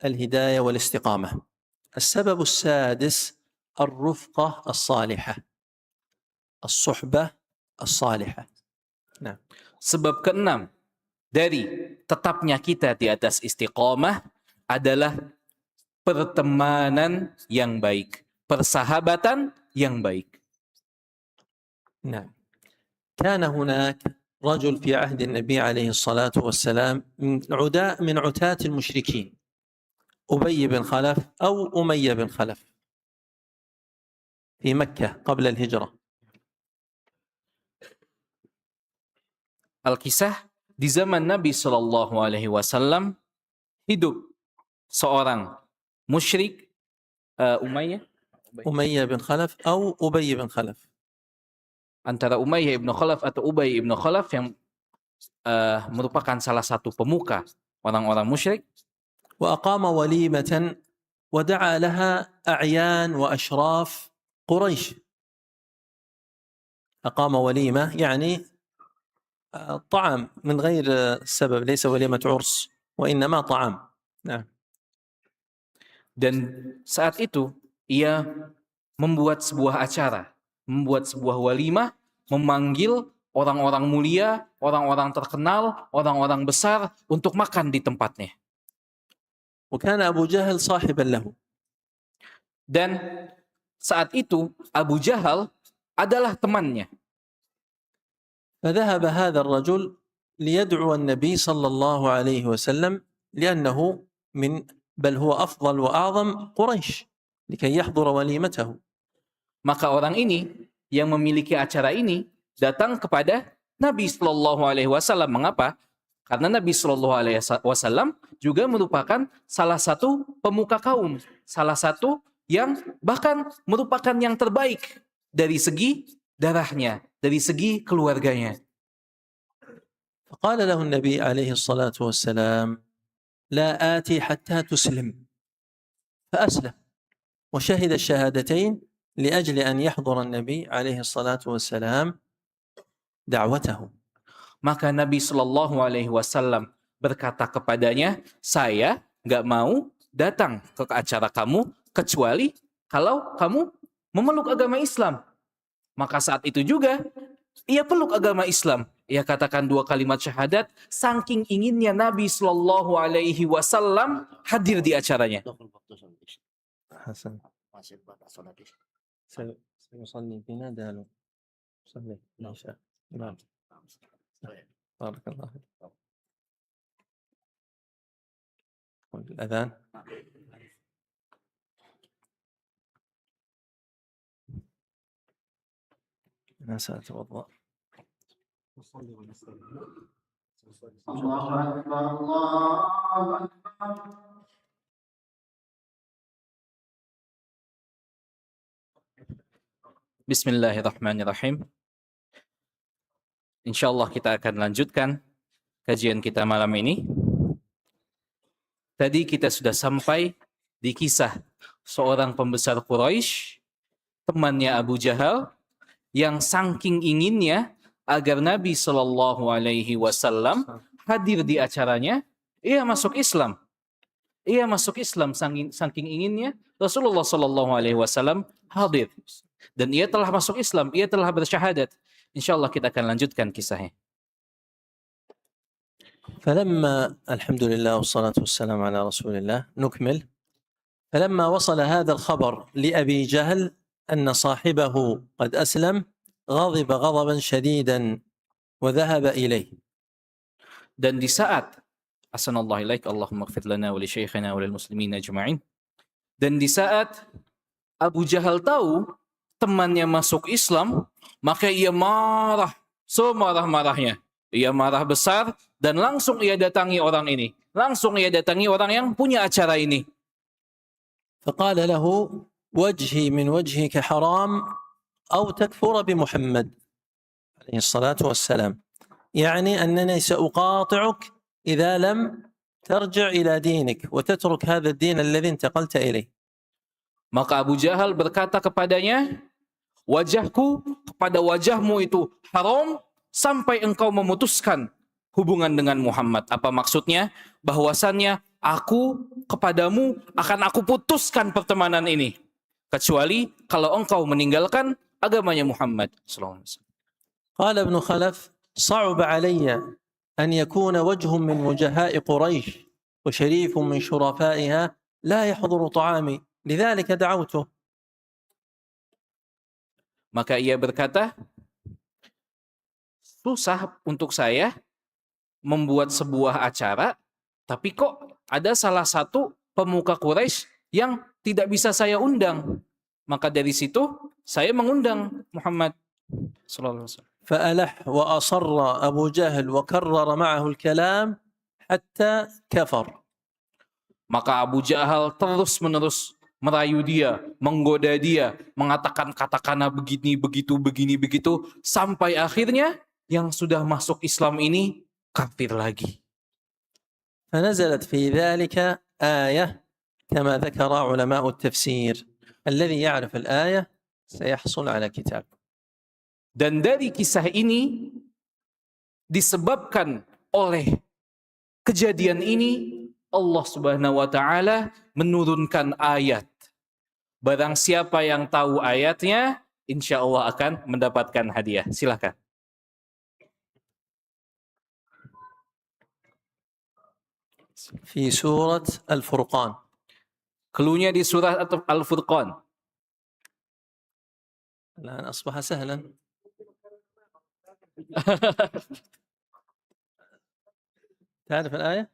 الهداية والاستقامة. السبب السادس الرفقة الصالحة، الصحبة الصالحة. نعم. Sebab keenam dari tetapnya kita di atas istiqomah adalah pertemanan yang baik, persahabatan yang baik. نعم. كان هناك رجل في عهد النبي عليه الصلاة والسلام من عتاة المشركين، أبي بن خلف أو أمية بن خلف، في مكة قبل الهجرة. Alkisah di zaman Nabi Shallallahu Alaihi Wasallam hidup seorang musyrik أمية بن خلف أو أبي بن خلف، antara Umayyah ibnu Khalaf atau Ubay ibnu Khalaf yang merupakan salah satu pemuka orang-orang musyrik. وأقام وليمة ودعا لها أعيان وأشراف قريش. أقام وليمة يعني طعام من غير سبب، ليس وليمة عرس وإنما طعام. نعم. Dan saat itu ia membuat sebuah acara, membuat sebuah walimah, memanggil orang-orang mulia, orang-orang terkenal, orang-orang besar untuk makan di tempatnya. وكان أبو جهل صاحبا له. Dan saat itu Abu Jahal adalah temannya. فذهب هذا الرجل ليدعو النبي صلى الله عليه وسلم لأنه بل هو أفضل وأعظم قريش لكي يحضر وليمته. Maka orang ini yang memiliki acara ini datang kepada Nabi Shallallahu Alaihi Wasallam. Mengapa? Karena Nabi Shallallahu Alaihi Wasallam juga merupakan salah satu pemuka kaum, salah satu yang bahkan merupakan yang terbaik dari segi darahnya, dari segi keluarganya. فقال له النبي عليه الصلاة والسلام: لا آتي حتى تسلم. فأسلم وشهد الشهادتين لأجل أن يحضر النبي عليه الصلاة والسلام دعوته. Maka Nabi Shallallahu Alaihi Wasallam berkata kepadanya, saya nggak mau datang ke acara kamu kecuali kalau kamu memeluk agama Islam. Maka saat itu juga ia peluk agama Islam ia katakan 2 kalimat syahadat, saking inginnya Nabi Shallallahu Alaihi Wasallam hadir di acaranya. حسن سيصلي بنا دالو صلي إن شاء الله بارك الله فيك الأذان أنا سأتوضأ الله أكبر الله أكبر Bismillahirrahmanirrahim. Insyaallah kita akan lanjutkan kajian kita malam ini. Tadi kita sudah sampai di kisah seorang pembesar Quraisy, temannya Abu Jahal, yang saking inginnya agar Nabi Shallallahu Alaihi Wasallam hadir di acaranya, ia masuk Islam. Ia masuk Islam saking inginnya Rasulullah Shallallahu Alaihi Wasallam hadir. Dan ia telah masuk Islam, ia telah bersyahadat. Insyaallah kita akan lanjutkan kisahnya. فلما الحمد لله والصلاة والسلام على رسول الله نكمل. فلما وصل هذا الخبر لأبي جهل أن صاحبه قد أسلم غضب غضبا شديدا وذهب إليه. Dan di saat Ahsanallahu ilaik, Allahumma ighfir lana wa li syaikhina wa lil muslimin ajma'in. Dan di saat Abu Jahal tahu temannya masuk Islam, maka ia marah semarah-marahnya. Ia marah besar dan langsung ia datangi orang ini. Langsung ia datangi orang yang punya acara ini. فقال له وجهي من وجهك حرام أو تكفر بمحمد عليه الصلاة والسلام، يعني أنني سأقاطعك إذا لم ترجع إلى دينك وتترك هذا الدين الذي انتقلت إليه. Maka Abu Jahal berkata kepadanya, wajahku kepada wajahmu itu haram sampai engkau memutuskan hubungan dengan Muhammad. Apa maksudnya? Bahwasannya aku kepadamu akan aku putuskan pertemanan ini. Kecuali kalau engkau meninggalkan agamanya Muhammad. قال ابن خلف صعب علي أن يكون وجه من وجهاء قريش وشريف من شرفائها لا يحضر طعامي لذلك دعوته. Maka ia berkata, susah untuk saya membuat sebuah acara, tapi kok ada salah satu pemuka Quraisy yang tidak bisa saya undang. Maka dari situ saya mengundang Muhammad sallallahu alaihi wasallam. فألح وأصر أبو جهل وكرر معه الكلام حتى كفر. Maka Abu Jahal terus-menerus merayu dia, menggoda dia, mengatakan katakanlah begini, begitu, begini, begitu, sampai akhirnya yang sudah masuk Islam ini kafir lagi. فنزلت في ذلك آية كما ذكر علماء التفسير الذي يعرف الآية سيحصل على كتاب. Dan dari kisah ini disebabkan oleh kejadian ini Allah Subhanahu wa taala menurunkan ayat. Barang siapa yang tahu ayatnya, insya Allah akan mendapatkan hadiah. Silakan. في سورة الفرقان. Cluenya di surah Al-Furqan. الآن أصبح سهلا. تعرف الآية؟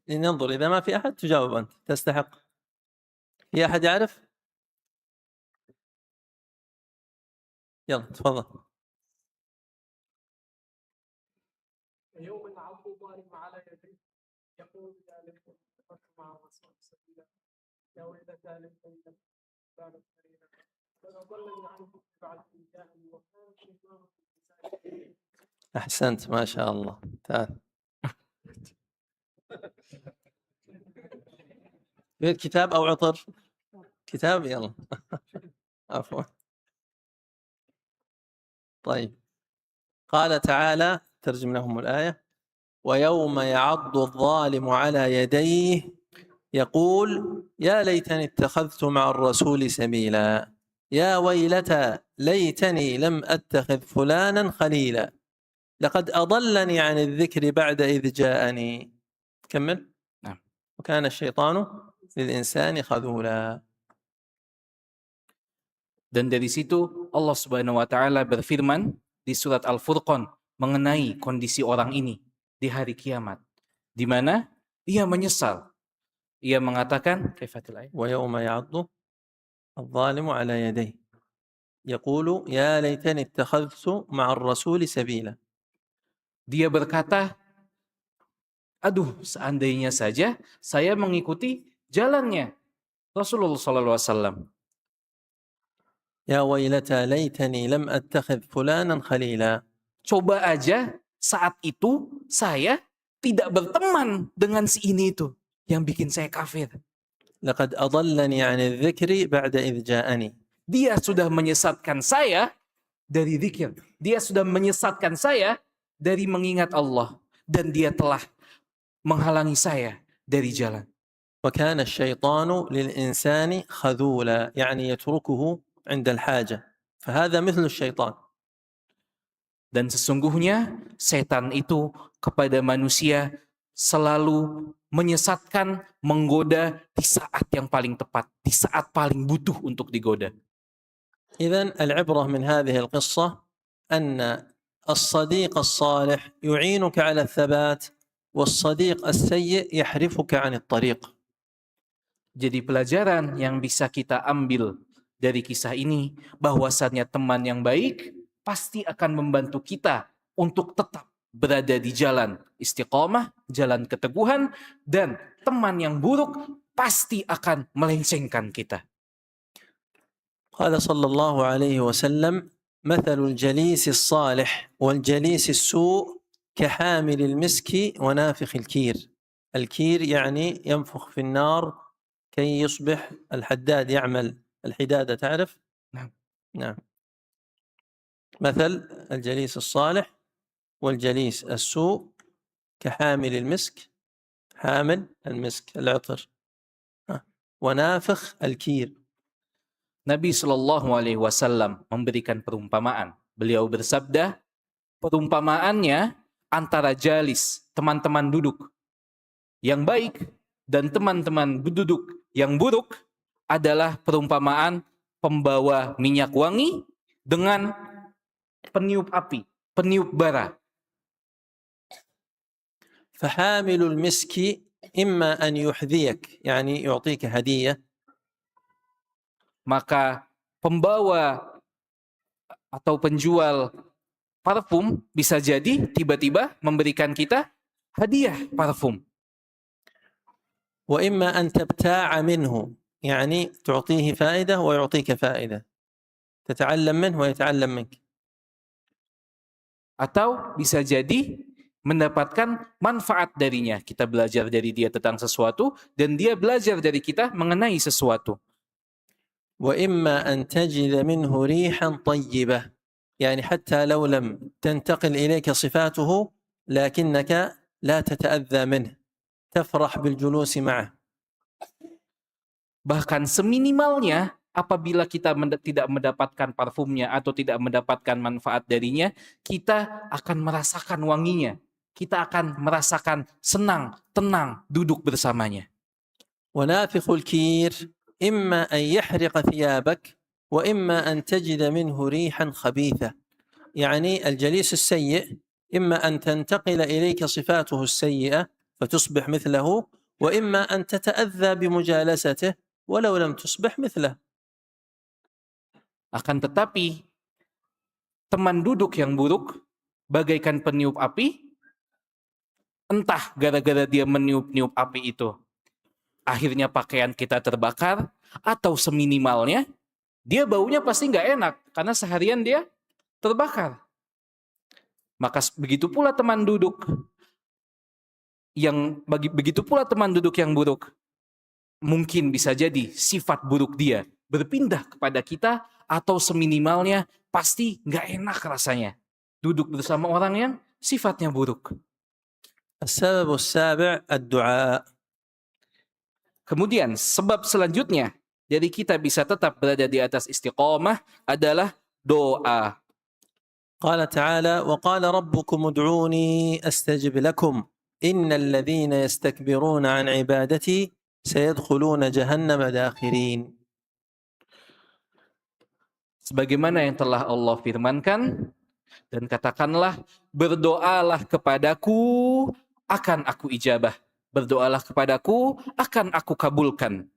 لننظر إذا ما في أحد تجاوب أنت تستحق. في أحد يعرف؟ يلا تفضل. يوم يعض الظالم على يديه يقول يا ليتني اتخذت مع الرسول سبيلا يا ويلتى ليتني لم كانت فريدا بل اضلني عن الذكر بعد إذ جاءني وكان الشيطان للإنسان أحسنت ما شاء الله. تعال. تريد كتاب أو عطر؟ كتاب يلا. عفوا. طيب قال تعالى ترجم لهم الآية ويوم يعض الظالم على يديه يقول يا ليتني اتخذت مع الرسول سبيلا. يا ويلتى ليتني لم أتخذ فلانا خليلا لقد أضلني عن الذكر بعد إذ جاءني. كمل. نعم. وكان الشيطان للإنسان خذولا. Dan dari situ Allah Subhanahu wa taala berfirman di surat Al-Furqan mengenai kondisi orang ini di hari kiamat, di mana ia menyesal. Ia mengatakan, kaifatil ayat? ويوم يعض الظالم على يديه يقول يا ليتني اتخذت مع الرسول سبيلا. Dia berkata, aduh, seandainya saja saya mengikuti jalannya Rasulullah SAW. يا ويلتى ليتني لم أتخذ فلانا خليلا. Coba aja saat itu saya tidak berteman dengan si ini itu yang bikin saya kafir. لقد أضلني عن الذكر بعد إذ جاءني. Dia sudah menyesatkan saya dari zikir. Dia sudah menyesatkan saya dari mengingat Allah. Dan dia telah menghalangi saya dari jalan. وكان الشيطان للإنسان خذولا يعني يتركه عند الحاجة فهذا مثل الشيطان. Dan sesungguhnya setan itu kepada manusia selalu menyesatkan, menggoda di saat yang paling tepat, di saat paling butuh untuk digoda. إذن العبرة من هذه القصة أن الصديق الصالح يعينك على الثبات والصديق السيء يحرفك عن الطريق. Jadi pelajaran yang bisa kita ambil dari kisah ini, bahwasannya teman yang baik pasti akan membantu kita untuk tetap berada di jalan istiqomah, jalan keteguhan, dan teman yang buruk pasti akan melencengkan kita. قال صلى الله عليه وسلم مثل الجليس الصالح والجليس السوء كحامل المسك ونافخ الكير. الكير يعني ينفخ في النار كي يصبح الحداد يعمل الحدادة، تعرف؟ نعم. مثل الجليس الصالح والجليس السوء كحامل المسك، حامل المسك العطر، ونافخ الكير. Nabi Shallallahu Alaihi Wasallam memberikan perumpamaan. Beliau bersabda, perumpamaannya antara jalis, teman-teman duduk yang baik, dan teman-teman duduk yang buruk adalah perumpamaan pembawa minyak wangi dengan peniup api, peniup bara. فحامل المسك إما أن يحذيك يعني يعطيك هدية. Maka pembawa atau penjual parfum bisa jadi tiba-tiba memberikan kita hadiah parfum. وإما أن تبتاع منه يعني تعطيه فائدة ويعطيك فائدة، تتعلم منه ويتعلم منك. Atau bisa jadi mendapatkan manfaat darinya. Kita belajar dari dia tentang sesuatu dan dia belajar dari kita mengenai sesuatu. وإما أن تجد منه ريحا طيبة يعني حتى لو لم تنتقل إليك صفاته لكنك لا تتأذى منه، تفرح بالجلوس معه. Bahkan seminimalnya apabila kita tidak mendapatkan parfumnya atau tidak mendapatkan manfaat darinya, kita akan merasakan wanginya. Kita akan merasakan senang, tenang duduk bersamanya. ونافخ الكير إما أن يحرق ثيابك وإما أن تجد منه ريحا خبيثة. يعني الجليس السيء إما أن تنتقل إليك صفاته السيئة فتصبح مثله، وإما أن تتأذى بمجالسته ولو لم تصبح مثله. Akan tetapi teman duduk yang buruk bagaikan peniup api, entah gara-gara dia meniup-niup api itu akhirnya pakaian kita terbakar, atau seminimalnya dia baunya pasti nggak enak karena seharian dia terbakar. Maka begitu pula teman duduk yang buruk, mungkin bisa jadi sifat buruk dia berpindah kepada kita, atau seminimalnya pasti nggak enak rasanya duduk bersama orang yang sifatnya buruk. السبب السابع الدعاء. Kemudian sebab selanjutnya Jadi kita bisa tetap berada di atas istiqomah adalah doa. قال تعالى وقال ربكم ادعوني أستجب لكم إن الذين يستكبرون عن عبادتي سيدخلون جهنم داخرين. Sebagaimana yang telah Allah firmankan, dan katakanlah, berdoalah kepadaku, akan aku ijabah. Berdoalah kepadaku, akan aku kabulkan.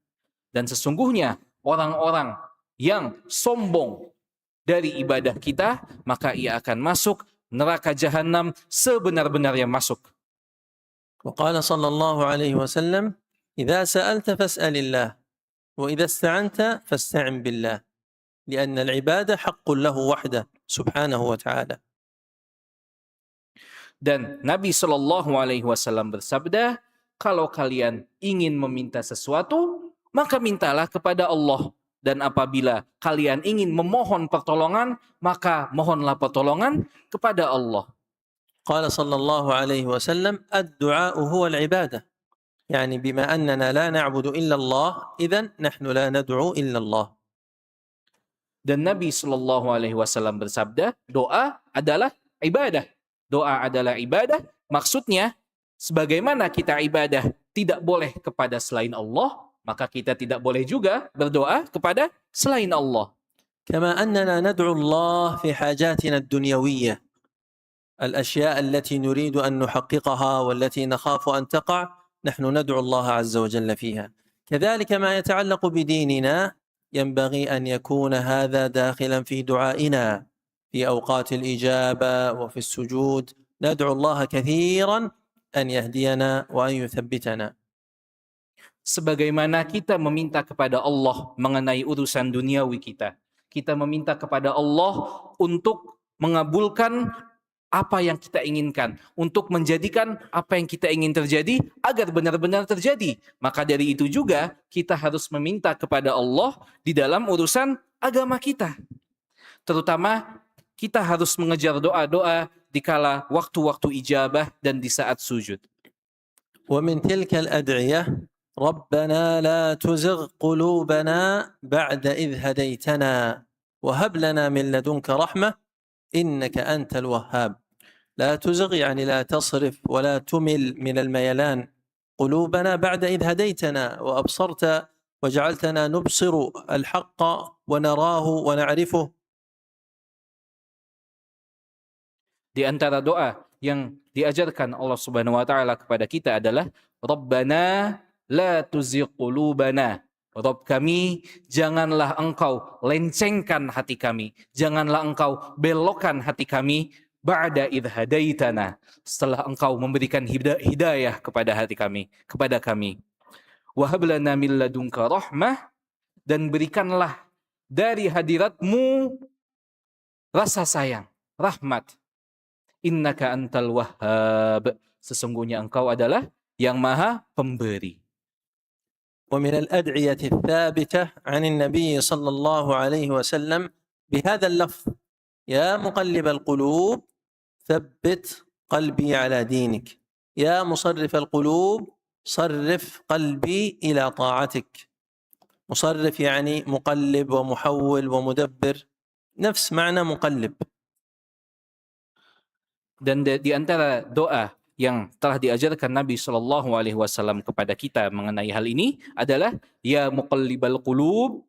Dan sesungguhnya orang-orang yang sombong dari ibadah kita, maka ia akan masuk neraka jahanam sebenar-benarnya masuk. وقال صلى الله عليه وسلم إذا سألت فاسأل الله وإذا استعنت فاستعن بالله لأن العبادة حق له وحده سبحانه وتعالى. Dan Nabi Shallallahu Alaihi Wasallam bersabda, kalau kalian ingin meminta sesuatu, maka mintalah kepada Allah. Dan apabila kalian ingin memohon pertolongan, maka mohonlah pertolongan kepada Allah. قال صلى الله عليه وسلم الدعاء هو العبادة، يعني بما أننا لا نعبد إلا الله إذن نحن لا ندعو إلا الله. Dan Nabi Shallallahu Alaihi Wasallam bersabda, doa adalah ibadah. Doa adalah ibadah. Maksudnya, sebagaimana kita ibadah tidak boleh kepada selain Allah, maka kita tidak boleh juga berdoa kepada selain Allah. كما أننا ندعو الله في حاجاتنا الدنيوية، الأشياء التي نريد أن نحققها والتي نخاف أن تقع نحن ندعو الله عز وجل فيها. كذلك ما يتعلق بديننا ينبغي أن يكون هذا داخلا في دعائنا في أوقات الإجابة وفي السجود، ندعو الله كثيرا أن يهدينا وأن يثبتنا. Sebagaimana kita meminta kepada Allah mengenai urusan duniawi kita. Kita meminta kepada Allah untuk mengabulkan apa yang kita inginkan, untuk menjadikan apa yang kita ingin terjadi agar benar-benar terjadi. Maka dari itu juga kita harus meminta kepada Allah di dalam urusan agama kita. Terutama kita harus mengejar doa-doa di kala waktu-waktu ijabah dan di saat sujud. ومن تلك الأدعية ربنا لا تزغ قلوبنا بعد إذ هديتنا وهب لنا من لدنك رحمة إنك أنت الوهاب. لا تزغ يعني لا تصرف ولا تمل من الميلان قلوبنا بعد إذ هديتنا وأبصرت وجعلتنا نبصر الحق ونراه ونعرفه. Di antara doa yang diajarkan Allah Subhanahu wa taala kepada kita adalah Rabbana la tuzigh qulubana. Rabb kami, janganlah engkau lencengkan hati kami, janganlah engkau belokkan hati kami ba'da idh hadaitana, setelah engkau memberikan hidayah kepada hati kami, kepada kami. Wa hab lana min ladunka rahmah, dan berikanlah dari hadiratmu rasa sayang, rahmat. Innaka antal wahhab, sesungguhnya engkau adalah yang maha pemberi. ومن الأدعية الثابتة عن النبي صلى الله عليه وسلم بهذا اللفظ يا مقلب القلوب ثبت قلبي على دينك يا مصرف القلوب صرف قلبي إلى طاعتك. مصرف يعني مقلب ومحول ومدبر، نفس معنى مقلب. Dan di antara doa yang telah diajarkan Nabi Shallallahu Alaihi Wasallam kepada kita mengenai hal ini adalah ya muqallibal qulub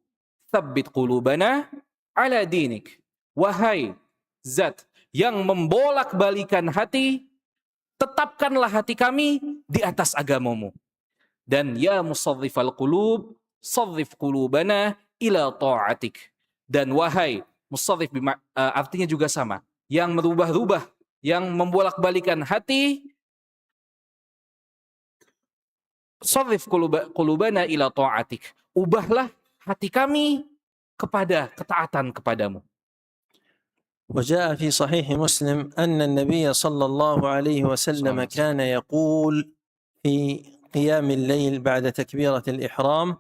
tsabbit qulubana ala dinik. Wahai zat yang membolak-balikan hati, tetapkanlah hati kami di atas agamamu. Dan ya musarrifal qulub sarrif qulubana ila ta'atik. Dan wahai musarrif artinya juga sama, yang merubah-rubah, yang membolak-balikan hati, sarrif qulubana ila ta'atik, ubahlah hati kami kepada ketaatan kepadamu. وجاء في صحيح مسلم أن النبي صلى الله عليه وسلم كان يقول في قيام الليل بعد تكبيرة الإحرام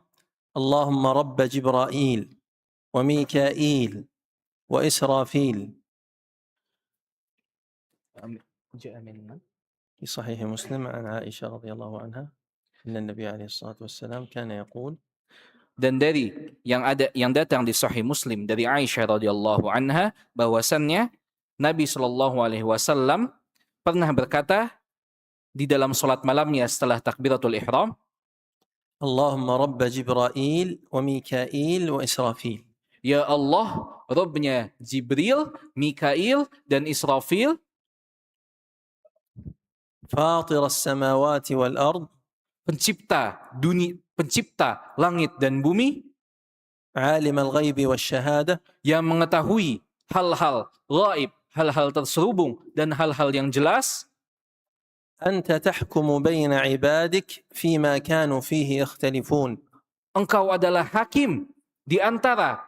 اللهم رب جبرائيل وميكائيل وإسرافيل. في صحيح مسلم عن عائشة رضي الله عنها أن النبي عليه الصلاة والسلام كان يقول Dan dari yang datang di Sahih Muslim dari Aisyah radhiyallahu anha bahwasannya Nabi Shallallahu alaihi wasallam pernah berkata di dalam salat malamnya setelah takbiratul ihram, اللهم رب جبرائيل وميكائيل وإسرافيل Ya Allah, Rabbnya Jibril, Mikail, dan Israfil, فاطر السماوات والأرض pencipta dunia, pencipta langit dan bumi, عالم الغيب والشهادة yang mengetahui hal-hal gaib, hal-hal terselubung, dan hal-hal yang jelas. أنت تحكم بين عبادك فيما كانوا فيه يختلفون Engkau adalah hakim di antara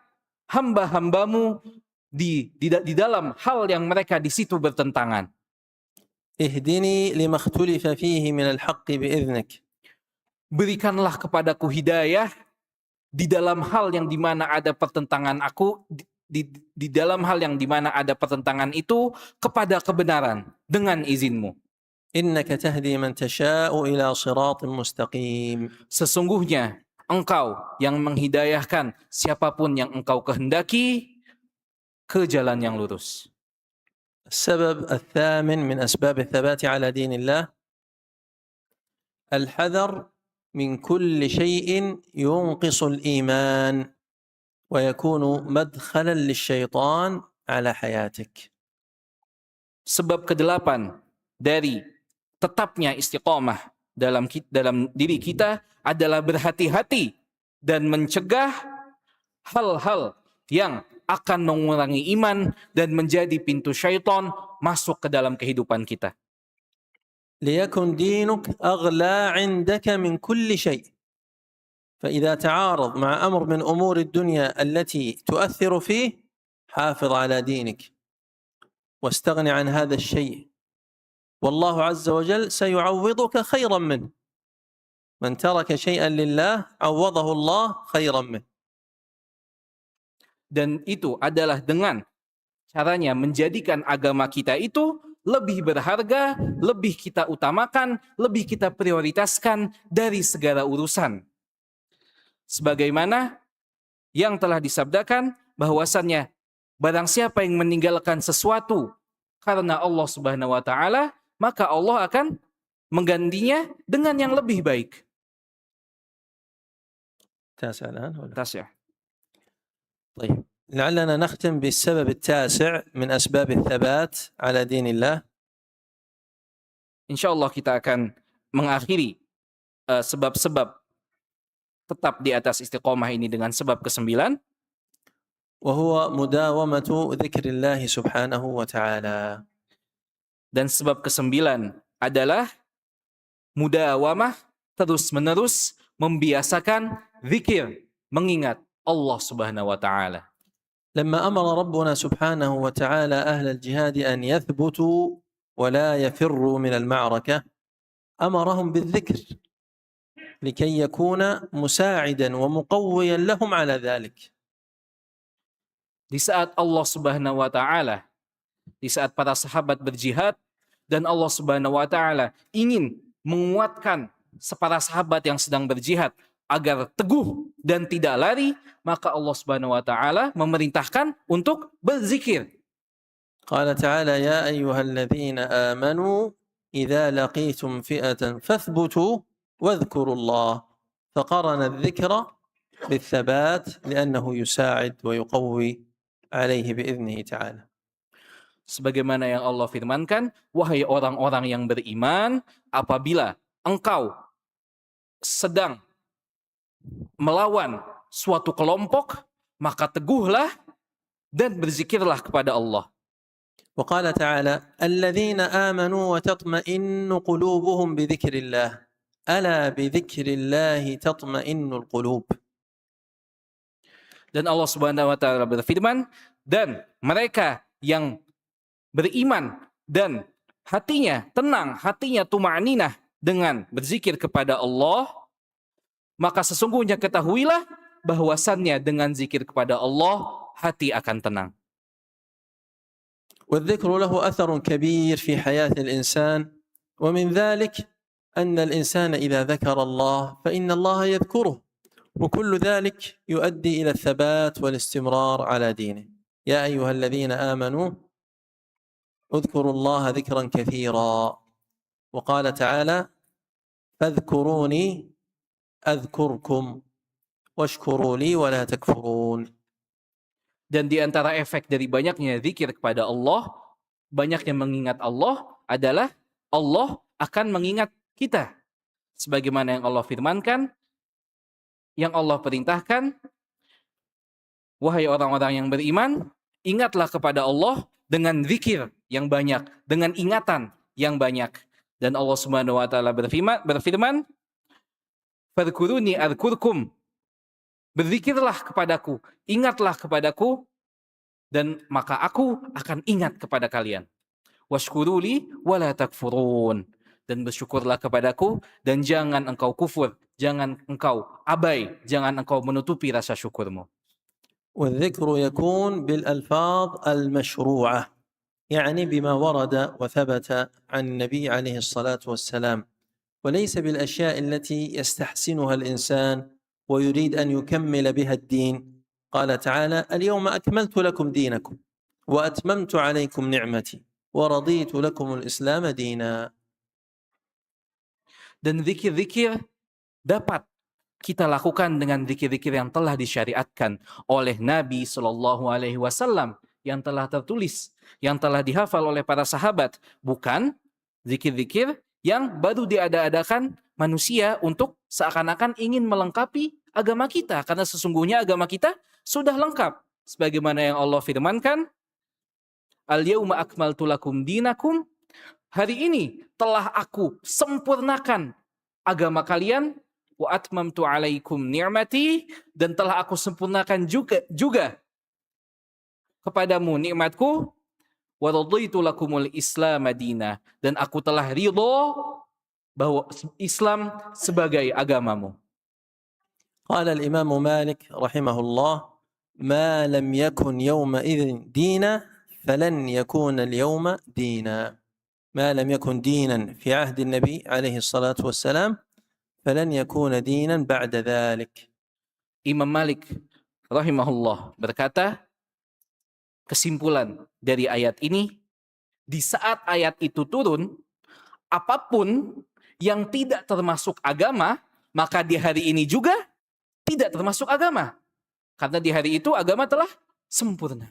hamba-hambamu di dalam hal yang mereka di situ bertentangan. اهدني لما اختلف فيه من الحق بإذنك Berikanlah kepadaku hidayah di dalam hal yang dimana ada pertentangan di dalam hal yang dimana ada pertentangan itu kepada kebenaran dengan izinmu. إنك تهدي من تشاء إلى صراط مستقيم. Sesungguhnya engkau yang menghidayahkan siapapun yang engkau kehendaki ke jalan yang lurus. السبب الثامن من أسباب الثبات على دين الله الحذر من كل شيء ينقص الإيمان ويكون مدخلا للشيطان على حياتك. Sebab kedelapan dari tetapnya istiqomah dalam diri kita adalah berhati-hati dan mencegah hal-hal yang akan mengurangi iman dan menjadi pintu syaitan masuk ke dalam kehidupan kita. ليكن دينك أغلى عندك من كل شيء. فإذا تعارض مع أمر من أمور الدنيا التي تؤثر فيه حافظ على دينك واستغن عن هذا الشيء والله عز وجل سيعوضك خيرا منه. من ترك شيئا لله عوضه الله خيرا منه. Dan itu adalah dengan caranya menjadikan agama kita itu lebih berharga, lebih kita utamakan, lebih kita prioritaskan dari segala urusan. Sebagaimana yang telah disabdakan bahwasannya barang siapa yang meninggalkan sesuatu karena Allah Subhanahu wa taala, maka Allah akan menggantinya dengan yang lebih baik. تاسع الآن ولا؟ Tasya. طيب لعلنا نختم بالسبب التاسع من أسباب الثبات على دين الله. Insyaallah kita akan mengakhiri sebab-sebab tetap di atas istiqomah ini dengan sebab ke-9, وهو مداومة ذكر الله سبحانه وتعالى. dan sebab ke-9 adalah mudawamah, terus-menerus membiasakan zikir, mengingat Allah Subhanahu wa taala. لما أمر ربنا سبحانه وتعالى أهل الجهاد أن يثبتوا ولا يفروا من المعركة أمرهم بالذكر لكي يكون مساعدا ومقويا لهم على ذلك. Di saat Allah Subhanahu wa taala, di saat para sahabat berjihad dan Allah Subhanahu wa taala ingin menguatkan para sahabat yang sedang berjihad agar teguh dan tidak lari, maka Allah Subhanahu wa taala memerintahkan untuk berzikir. قال تعالى يا أيها الذين آمنوا إذا لقيتم فئة فاثبتوا واذكروا الله فقرن الذكر بالثبات لأنه يساعد ويقوي عليه بإذنه تعالى. Sebagaimana yang Allah firmankan, wahai orang-orang yang beriman, apabila engkau sedang melawan suatu kelompok, maka teguhlah dan berzikirlah kepada Allah. وقال تعالى الذين آمنوا وتطمئن قلوبهم بذكر الله ألا بذكر الله تطمئن القلوب. Dan Allah Subhanahu wa taala berfirman, dan mereka yang beriman dan hatinya tenang, hatinya tuma'ninah dengan berzikir kepada Allah, maka sesungguhnya ketahuilah bahwasannya dengan zikir kepada Allah hati akan tenang. والذكر له أثر كبير في حياة الإنسان ومن ذلك أن الإنسان إذا ذكر الله فإن الله يذكره وكل ذلك يؤدي إلى الثبات والاستمرار على دينه. يا أيها الذين آمنوا اذكروا الله ذكرا كثيرا، وقال تعالى فاذكروني أذكركم واشكروا لي ولا تكفرون. Dan di antara efek dari banyaknya zikir kepada Allah, banyaknya mengingat Allah adalah Allah akan mengingat kita. Sebagaimana yang Allah firmankan, yang Allah perintahkan, wahai orang-orang yang beriman, ingatlah kepada Allah dengan zikir yang banyak, dengan ingatan yang banyak. Dan Allah Subhanahu wa taala berfirman, "Fadhkuruni adzkurkum." Berzikirlah kepadaku, ingatlah kepadaku, dan maka aku akan ingat kepada kalian. Washkuruli wala takfurun. Dan bersyukurlah kepadaku, dan jangan engkau kufur, jangan engkau abai, jangan engkau menutupi rasa syukurmu. والذكر يكون بالألفاظ المشروعة، يعني بما ورد وثبت عن النبي عليه الصلاة والسلام، وليس بالأشياء التي يستحسنها الإنسان ويريد أن يكمل بها الدين. قال تعالى اليوم أكملت لكم دينكم وأتممت عليكم نعمتي ورضيت لكم الإسلام دينا. Dan zikir-zikir dapat kita lakukan dengan zikir-zikir yang telah disyariatkan oleh Nabi Shallallahu Alaihi Wasallam, yang telah tertulis, yang telah dihafal oleh para sahabat, bukan zikir-zikir yang baru diada-adakan manusia untuk seakan-akan ingin melengkapi agama kita, karena sesungguhnya agama kita sudah lengkap. Sebagaimana yang Allah firmankan, Al-yawma akmaltu lakum dinakum, hari ini telah aku sempurnakan agama kalian, wa atmamtu alaikum ni'mati, dan telah aku sempurnakan juga kepadamu nikmatku, wa raditu lakumul Islam madina, dan aku telah ridho bahwa Islam sebagai agamamu. قال الإمام مالك رحمه الله ما لم يكن يومئذ دينا فلن يكون اليوم دينا. ما لم يكن دينا في عهد النبي عليه الصلاة والسلام فلن يكون دينا بعد ذلك. Imam Malik rahimahullah berkata, kesimpulan dari ayat ini, di saat ayat itu turun, apapun yang tidak termasuk agama, maka di hari ini juga tidak termasuk agama. Karena di hari itu agama telah sempurna.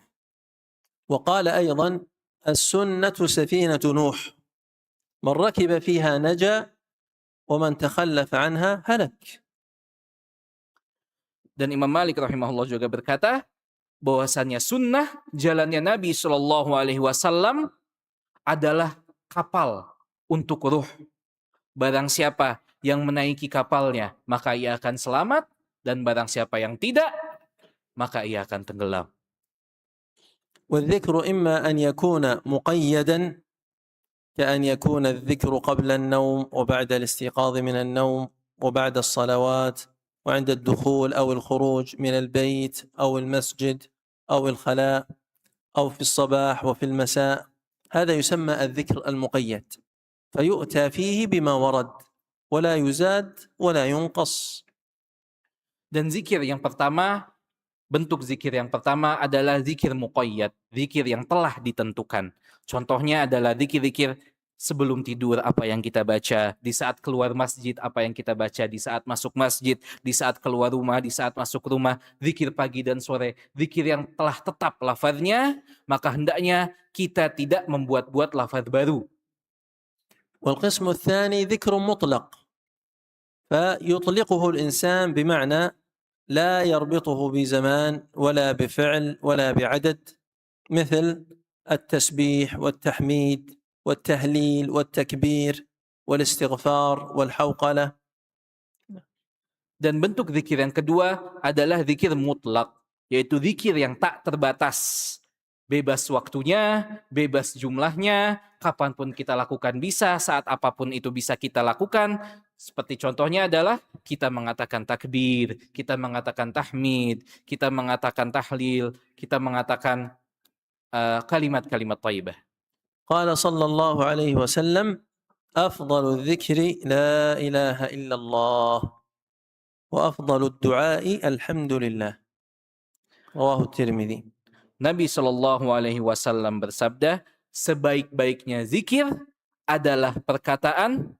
وقال أيضا السنة سفينة نوح من ركب فيها نجا ومن تخلف عنها هلك. Dan Imam Malik rahimahullah juga berkata, bahwasannya sunnah jalannya Nabi Shallallahu Alaihi Wasallam adalah kapal untuk ruh. Barang siapa yang menaiki kapalnya, maka ia akan selamat, dan barang siapa yang tidak, maka ia akan tenggelam. والذكر إما أن يكون مقيدا كأن يكون الذكر قبل النوم وبعد الاستيقاظ من النوم وبعد الصلوات وعند الدخول أو الخروج من البيت أو المسجد أو الخلاء أو في الصباح وفي المساء. هذا يسمى الذكر المقيد، فيؤتى فيه بما ورد ولا يزاد ولا ينقص. Dan zikir yang pertama, bentuk zikir yang pertama adalah zikir muqayyad, zikir yang telah ditentukan. Contohnya adalah zikir-zikir sebelum tidur, apa yang kita baca, di saat keluar masjid, apa yang kita baca, di saat masuk masjid, di saat keluar rumah, di saat masuk rumah, zikir pagi dan sore, zikir yang telah tetap lafaznya, maka hendaknya kita tidak membuat-buat lafaz baru. والقسم الثاني ذكر مطلق، فيطلقه الإنسان بمعنى لا يربطه بزمان ولا بفعل ولا بعدد، مثل التسبيح والتحميد والتهليل والتكبير والاستغفار والحوقلة. Dan bentuk zikir yang kedua adalah zikir mutlak, yaitu zikir yang tak terbatas. Bebas waktunya, bebas jumlahnya, kapanpun kita lakukan bisa, saat apapun itu bisa kita lakukan. Seperti contohnya adalah kita mengatakan takbir, kita mengatakan tahmid, kita mengatakan tahlil, kita mengatakan kalimat-kalimat thayyibah. قال صلى الله عليه وسلم أفضل الذكر لا إله إلا الله. وأفضل الدعاء الحمد لله رواه الترمذي. Nabi Shallallahu Alaihi Wasallam bersabda, sebaik-baiknya zikir adalah perkataan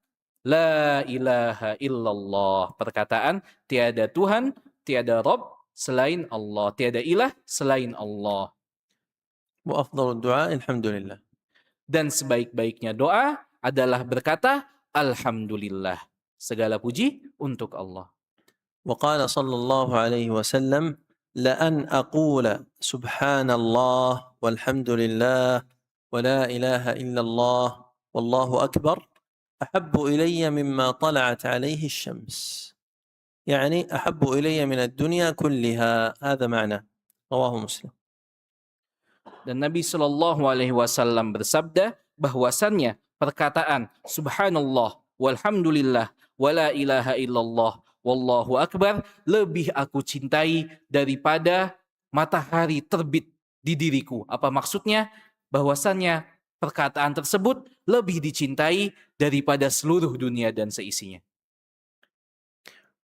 La ilaha illallah. Perkataan tiada Tuhan, tiada Rabb selain Allah, tiada ilah selain Allah. وأفضل الدعاء الحمد لله. Dan sebaik-baiknya doa adalah berkata Alhamdulillah. Segala puji untuk Allah. وقال صلى الله عليه وسلم لأن أقول سبحان الله والحمد لله ولا إله إلا الله والله أكبر أحب إلي مما طلعت عليه الشمس، يعني أحب إلي من الدنيا كلها، هذا معنى. رواه مسلم. Dan Nabi Shallallahu Alaihi Wasallam bersabda bahwasannya perkataan Subhanallah, walhamdulillah, wala ilaha illallah, wallahu akbar lebih aku cintai daripada matahari terbit di diriku. Apa maksudnya? Bahwasannya perkataan tersebut lebih dicintai daripada seluruh dunia dan seisinya.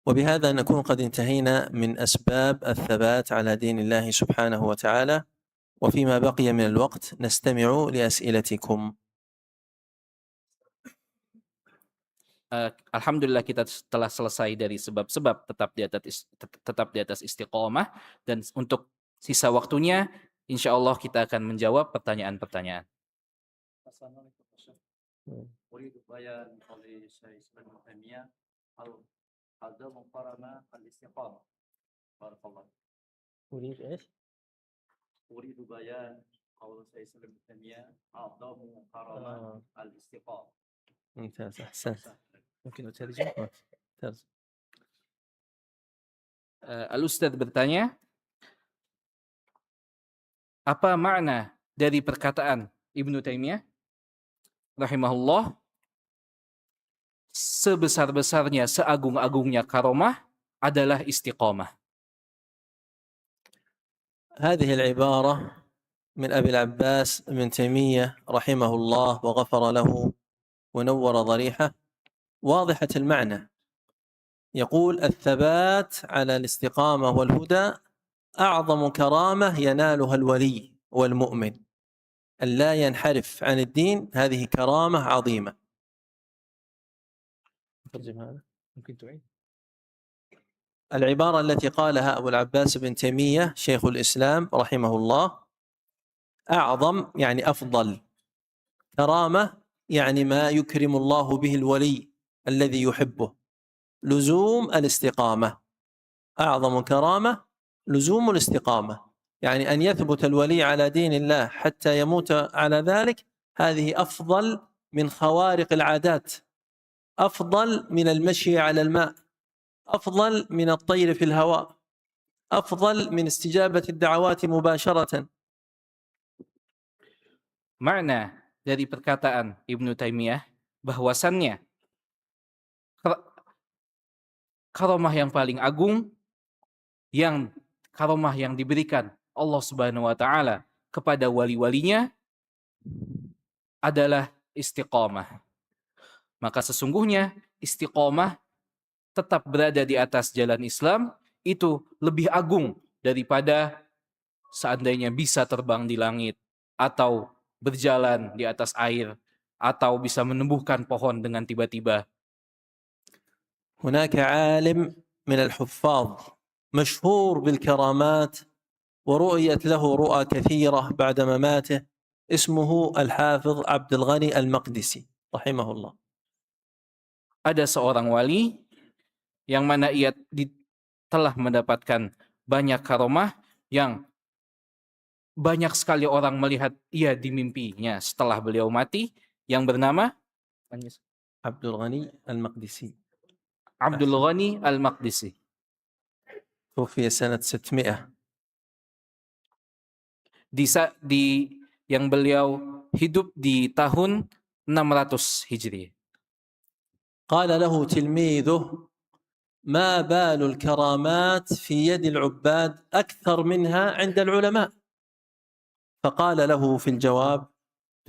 وبهذا نكون قد انتهينا من أسباب الثبات على دين الله سبحانه وتعالى، وفيما بقي من الوقت نستمع لأسئلتكم. Alhamdulillah kita telah selesai dari sebab-sebab tetap di atas istiqomah, dan untuk sisa waktunya insya Allah kita akan menjawab pertanyaan-pertanyaan. أريد بيان قول الشيخ ابن تيمية عدم مقارنة الاستقامة. بارك الله. أريد إيش؟ أريد بيان قول الشيخ ابن تيمية عدم مقارنة الاستقامة. ممتاز، أحسنت. Mungkin terjemah. ممتاز. Al-Ustadz bertanya, apa makna dari perkataan Ibnu Taimiyah rahimahullah, sebesar-besarnya, seagung-agungnya karomah adalah istiqamah? هذه العبارة من أبي العباس ابن تيمية رحمه الله وغفر له ونور ضريحه، واضحة المعنى. يقول الثبات على الاستقامة والهدى أعظم كرامة ينالها الولي والمؤمن، أن لا ينحرف عن الدين، هذه كرامة عظيمة. ترجم هذا ممكن تعيد. العبارة التي قالها أبو العباس بن تيمية شيخ الإسلام رحمه الله، أعظم يعني أفضل، كرامة يعني ما يكرم الله به الولي الذي يحبه، لزوم الاستقامة. أعظم كرامة لزوم الاستقامة، يعني أن يثبت الولي على دين الله حتى يموت على ذلك، هذه أفضل من خوارق العادات، أفضل من المشي على الماء، أفضل من الطير في الهواء، أفضل من استجابة الدعوات مباشرة. Makna dari perkataan Ibnu Taimiyah bahwasannya karomah yang paling agung, karomah yang diberikan Allah Subhanahu wa taala kepada wali-walinya adalah istiqamah. Maka sesungguhnya istiqamah tetap berada di atas jalan Islam itu lebih agung daripada seandainya bisa terbang di langit, atau berjalan di atas air, atau bisa menumbuhkan pohon dengan tiba-tiba. هناك عالم من الحفاظ مشهور بالكرامات ورؤيت له رؤى كثيرة بعد مماته، اسمه الحافظ عبد الغني المقدسي رحمه الله. Ada seorang wali yang mana ia telah mendapatkan banyak karomah yang banyak sekali orang melihat ia di mimpinya setelah beliau mati, yang bernama Abdul Ghani Al-Maqdisi. Abdul Ghani Al-Maqdisi. توفي سنة 600. Yang beliau hidup di tahun 600 Hijriah. قال له تلميذه ما بال الكرامات في يد العباد أكثر منها عند العلماء؟ فقال له في الجواب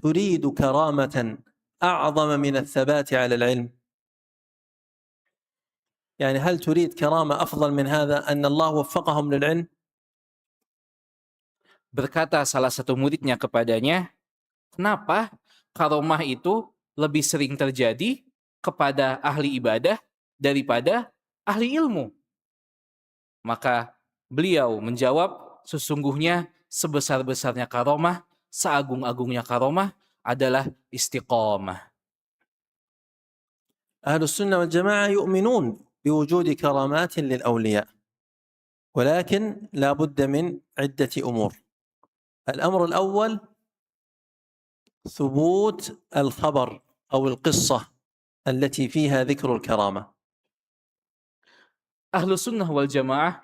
تريد كرامة أعظم من الثبات على العلم؟ يعني هل تريد كرامة أفضل من هذا أن الله وفقهم للعلم؟ Berkata salah satu muridnya kepadanya, kenapa karomah itu lebih sering terjadi kepada ahli ibadah daripada ahli ilmu? Maka beliau menjawab, sesungguhnya sebesar-besarnya karomah, seagung-agungnya karomah adalah istiqomah. أهل السنة والجماعة يؤمنون بوجود كرامات للأولياء، ولكن لا بد من عدة أمور. الأمر الأول ثبوت الخبر أو القصة التي فيها ذكر الكرامة. Ahlu sunnah wal jamaah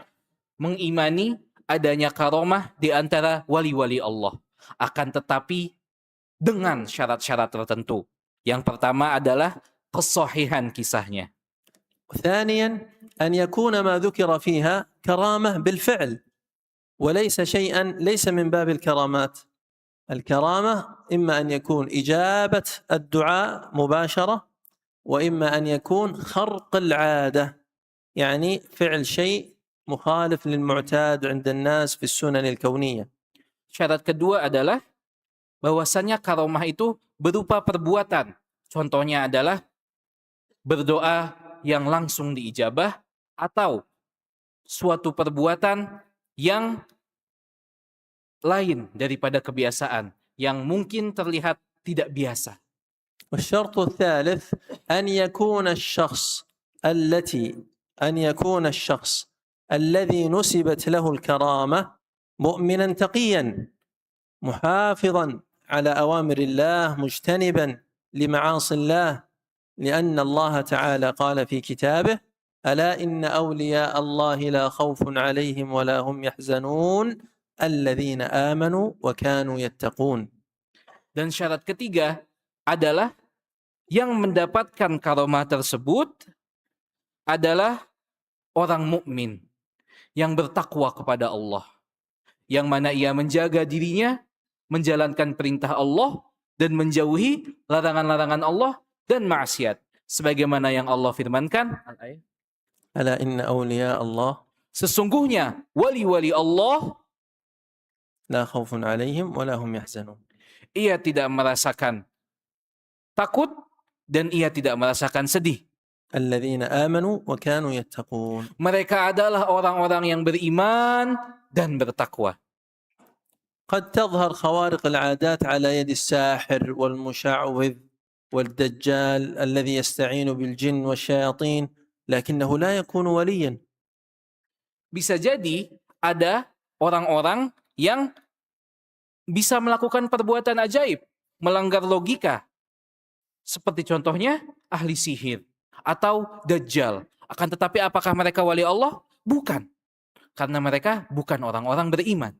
mengimani adanya karomah di antara wali-wali Allah. Akan tetapi dengan syarat-syarat tertentu. Yang pertama adalah kesahihan kisahnya. ثانيا أن يكون ما ذكر فيها كرامة بالفعل وليس شيئا ليس من باب الكرامات. الكرامة إما أن يكون إجابة الدعاء مباشرة، وإما أن يكون خرق العادة، يعني فعل شيء مخالف للمعتاد عند الناس في السنن الكونية. Syarat kedua adalah bahwasannya karomah itu berupa perbuatan. Contohnya adalah berdoa yang langsung diijabah atau suatu perbuatan yang lain daripada kebiasaan yang mungkin terlihat tidak biasa. والشرط الثالث أن يكون الشخص الذي نسبت له الكرامة مؤمنا تقيا محافظا على أوامر الله مجتنبا لمعاصي الله، لأن الله تعالى قال في كتابه: ألا إن أولياء الله لا خوف عليهم ولا هم يحزنون الذين آمنوا وكانوا يتقون. Dan syarat ketiga adalah yang mendapatkan karomah tersebut adalah orang mukmin yang bertakwa kepada Allah, yang mana ia menjaga dirinya, menjalankan perintah Allah dan menjauhi larangan-larangan Allah dan maksiat, sebagaimana yang Allah firmankan, ألا إن أولياء الله sesungguhnya wali-wali Allah لا خوف عليهم ولا هم يحزنون. ia tidak merasakan takut dan ia tidak merasakan sedih. الذين آمنوا وكانوا يتقون. Mereka adalah orang-orang yang beriman dan bertakwa. قد تظهر خوارق العادات على يد الساحر والمشعوذ والدجال الذي يستعين بالجن والشياطين، لكنه لا يكون وليا. Bisa jadi ada orang-orang yang bisa melakukan perbuatan ajaib, melanggar logika. Seperti contohnya ahli sihir atau dajjal. Akan tetapi apakah mereka wali Allah? Bukan. Karena mereka bukan orang-orang beriman.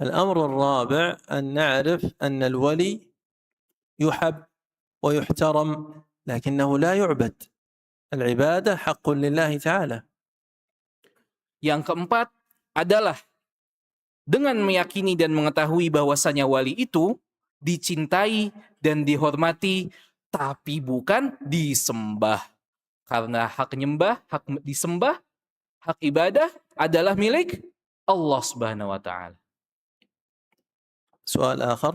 الأمر الرابع أن نعرف أن الولي يحب ويحترم لكنه لا يعبد. العبادة حق لله تعالى. Yang keempat adalah dengan meyakini dan mengetahui bahwasanya wali itu dicintai dan dihormati, tapi bukan disembah. Karena hak nyembah, hak disembah, hak ibadah adalah milik Allah Subhanahu wa taala. سؤال آخر.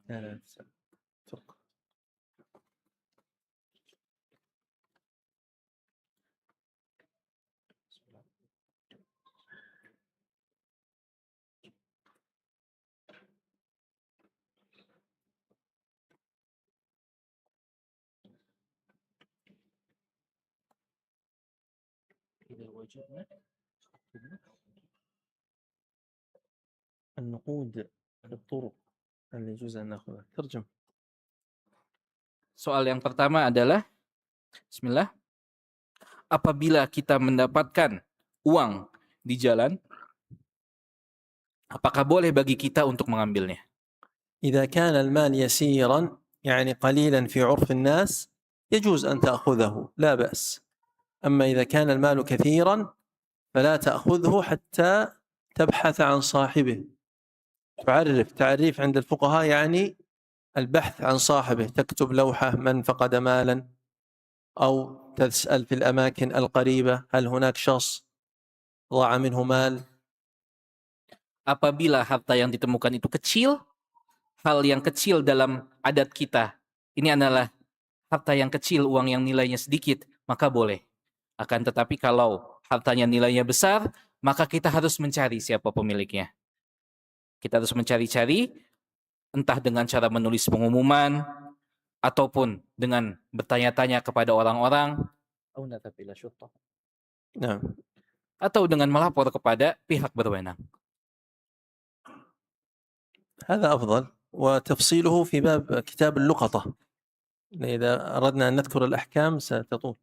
لا فرق. النقود الطرق اللي يجوز أن نأخذها. ترجم. Soal yang pertama adalah, bismillah, apabila kita mendapatkan uang di jalan, apakah boleh bagi kita untuk mengambilnya? إذا كان المال يسيرا يعني قليلا في عرف الناس يجوز أن تأخذه لا بأس. أما إذا كان المال كثيرا فلا تأخذه حتى تبحث عن صاحبه. تعريف عند الفقهاء يعني البحث عن صاحبه، تكتب لوحة من فقد مالا، أو تسأل في الأماكن القريبة هل هناك شخص ضاع منه مال. Apabila harta yang ditemukan itu kecil, hal yang kecil dalam adat kita, ini adalah harta yang kecil, uang yang nilainya sedikit, maka boleh. Akan tetapi kalau hartanya nilainya besar, maka kita harus mencari siapa pemiliknya. Kita harus mencari-cari, entah dengan cara menulis pengumuman, ataupun dengan bertanya-tanya kepada orang-orang, نعم. atau dengan melapor kepada pihak berwenang. هذا أفضل، وتفصيله في باب كتاب اللقطة، إذا أردنا أن نذكر الأحكام ستطول.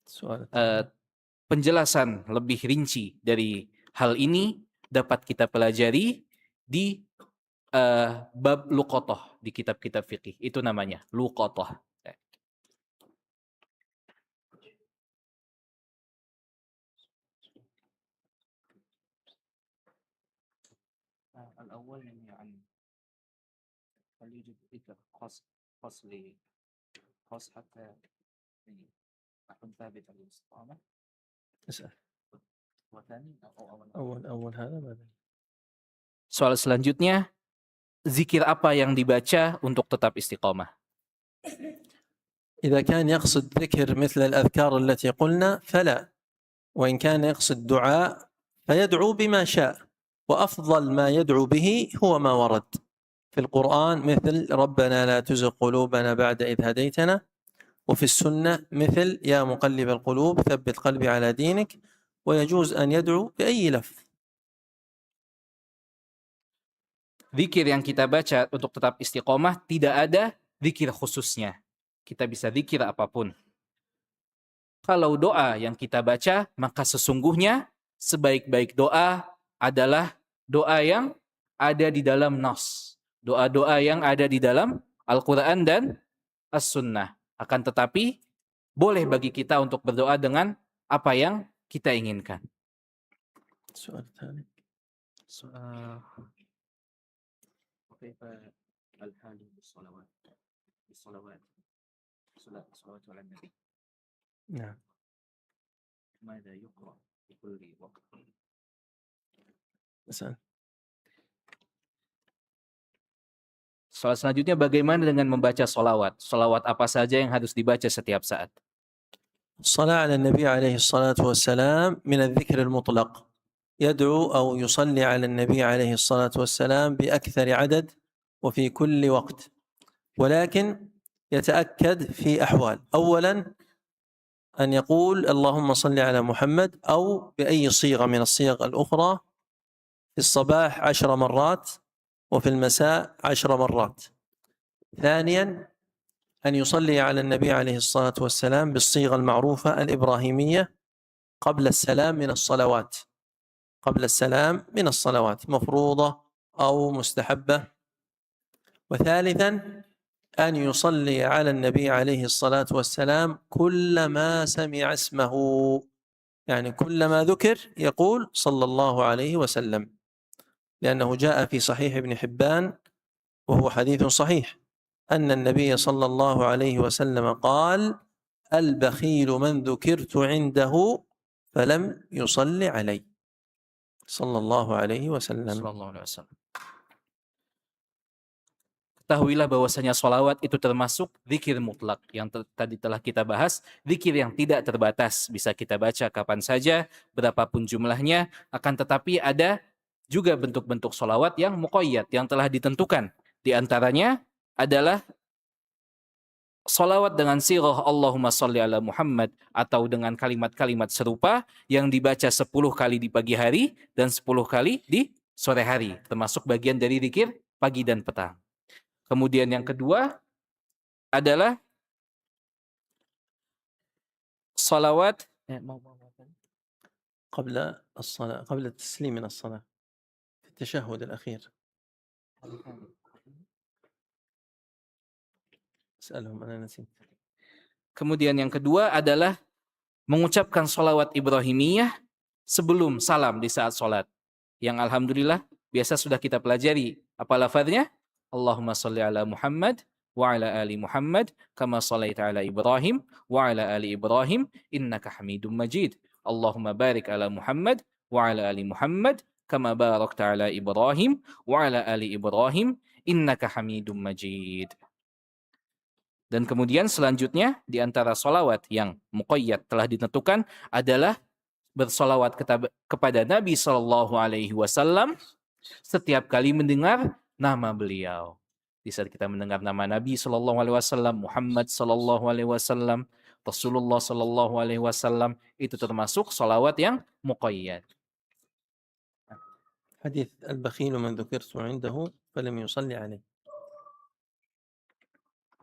سؤال Penjelasan lebih rinci dari hal ini dapat kita pelajari di bab luqatah di kitab-kitab fikih. Itu namanya luqatah. الأول يعني عن هل يوجد ذكر خاص حتى أكون ثابت على الاستقامة. اسأل. وثاني أول هذا بعدين. Soal selanjutnya, zikir apa yang dibaca untuk tetap istiqamah? إذا كان يقصد ذكر مثل الأذكار التي قلنا فلا، وإن كان يقصد دعاء فيدعو بما شاء، وأفضل ما يدعو به هو ما ورد في القرآن مثل ربنا لا تزغ قلوبنا بعد إذ هديتنا، وفي السنة مثل يا مقلب القلوب ثبت قلبي على دينك، ويجوز أن يدعو بأي لفظ. Zikir yang kita baca untuk tetap istiqomah tidak ada zikir khususnya. Kita bisa zikir apapun. Kalau doa yang kita baca, maka sesungguhnya sebaik-baik doa adalah doa yang ada di dalam nas. Doa-doa yang ada di dalam Al-Quran dan As-Sunnah. Akan tetapi, boleh bagi kita untuk berdoa dengan apa yang kita inginkan. السؤال الثاني. وكيف الحال بالصلوات صلوات على النبي. نعم. ماذا يقرأ في كل وقت؟ اسأل. Soal selanjutnya, bagaimana dengan membaca solawat? Solawat apa saja yang harus dibaca setiap saat? الصلاة على النبي عليه الصلاة والسلام من الذكر المطلق، يدعو أو يصلي على النبي عليه الصلاة والسلام بأكثر عدد وفي كل وقت، ولكن يتأكد في أحوال. أولا أن يقول اللهم صل على محمد، أو بأي صيغة من الصيغ الأخرى، في الصباح 10 مرات وفي المساء 10 مرات. ثانيا أن يصلي على النبي عليه الصلاة والسلام بالصيغة المعروفة الإبراهيمية قبل السلام من الصلوات مفروضة أو مستحبة. وثالثا أن يصلي على النبي عليه الصلاة والسلام كلما سمع اسمه، يعني كلما ذكر يقول صلى الله عليه وسلم، لأنه جاء في صحيح ابن حبان وهو حديث صحيح أن النبي صلى الله عليه وسلم قال البخيل من ذكرت عنده فلم يصل علي صلى الله عليه وسلم. Ketahuilah bahwasanya sholawat itu termasuk zikir mutlak yang tadi telah kita bahas. Zikir yang tidak terbatas, bisa kita baca kapan saja, berapapun jumlahnya. Akan tetapi ada juga bentuk-bentuk sholawat yang muqayyad, yang telah ditentukan. Di antaranya adalah sholawat dengan sirah Allahumma sholli ala Muhammad, atau dengan kalimat-kalimat serupa yang dibaca 10 kali di pagi hari dan 10 kali di sore hari, termasuk bagian dari zikir pagi dan petang. Kemudian yang kedua adalah salawat قبل الصلاة، قبل التسليم من الصلاة، في التشهد الأخير. اسألهم أنا نسيت. Kemudian yang kedua adalah mengucapkan sholawat Ibrahimiyah sebelum salam di saat sholat. Yang alhamdulillah biasa sudah kita pelajari. Apa lafadznya? Allahumma sholli ala Muhammad wa ala ali Muhammad kama shallaita ala Ibrahim wa ala ali Ibrahim innaka Hamidum Majid. Allahumma barik ala Muhammad wa ala ali Muhammad kama barakta ala Ibrahim wa ala ali Ibrahim innaka Hamidum Majid. Dan kemudian selanjutnya di antara sholawat yang muqayyad telah ditentukan adalah bersolawat kepada Nabi Shallallahu Alaihi Wasallam setiap kali mendengar nama beliau. Di saat kita mendengar nama Nabi Shallallahu Alaihi Wasallam, Muhammad Shallallahu Alaihi Wasallam, Rasulullah Shallallahu Alaihi Wasallam, itu termasuk solawat yang muqayyad. حديث البخيل من ذكرت عنده فلم يصلي عليه.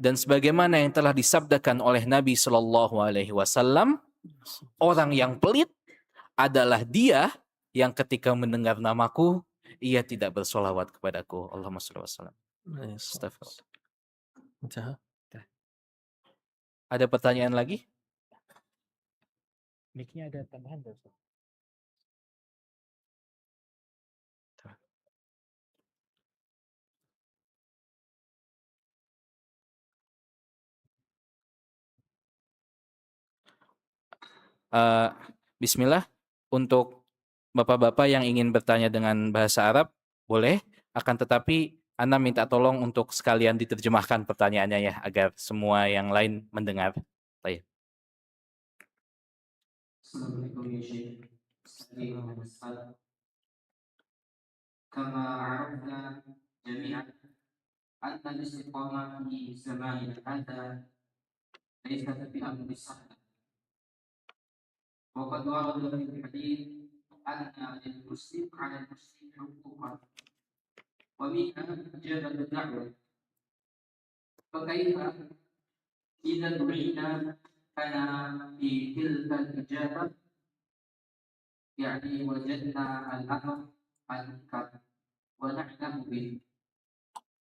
Dan sebagaimana yang telah disabdakan oleh Nabi Shallallahu Alaihi Wasallam, orang yang pelit adalah dia yang ketika mendengar namaku, ia tidak bersolawat kepadaku. Allahumma shalli wa sallam. Astagfirullah. انتهى. Ada pertanyaan lagi? Mic-nya ada tambahan nggak, Ustaz? Bismillah, untuk bapak-bapak yang ingin bertanya dengan bahasa Arab, boleh. Akan tetapi, Ana minta tolong untuk sekalian diterjemahkan pertanyaannya ya, agar semua yang lain mendengar. Baik. Assalamualaikum ya Syekh. Saya Muhammad. Kama arafna jami'an anna al-istiqamah fi zamanina hadha laysat bi amri sahl. وقد ورد في الحديث أن للمسلم على المسلم حقوقا ومنها إجابة الدعوة فكيف إذا دعينا أنا في تلك الإجابة يعني وجدنا الأمر المنكر ونعلم به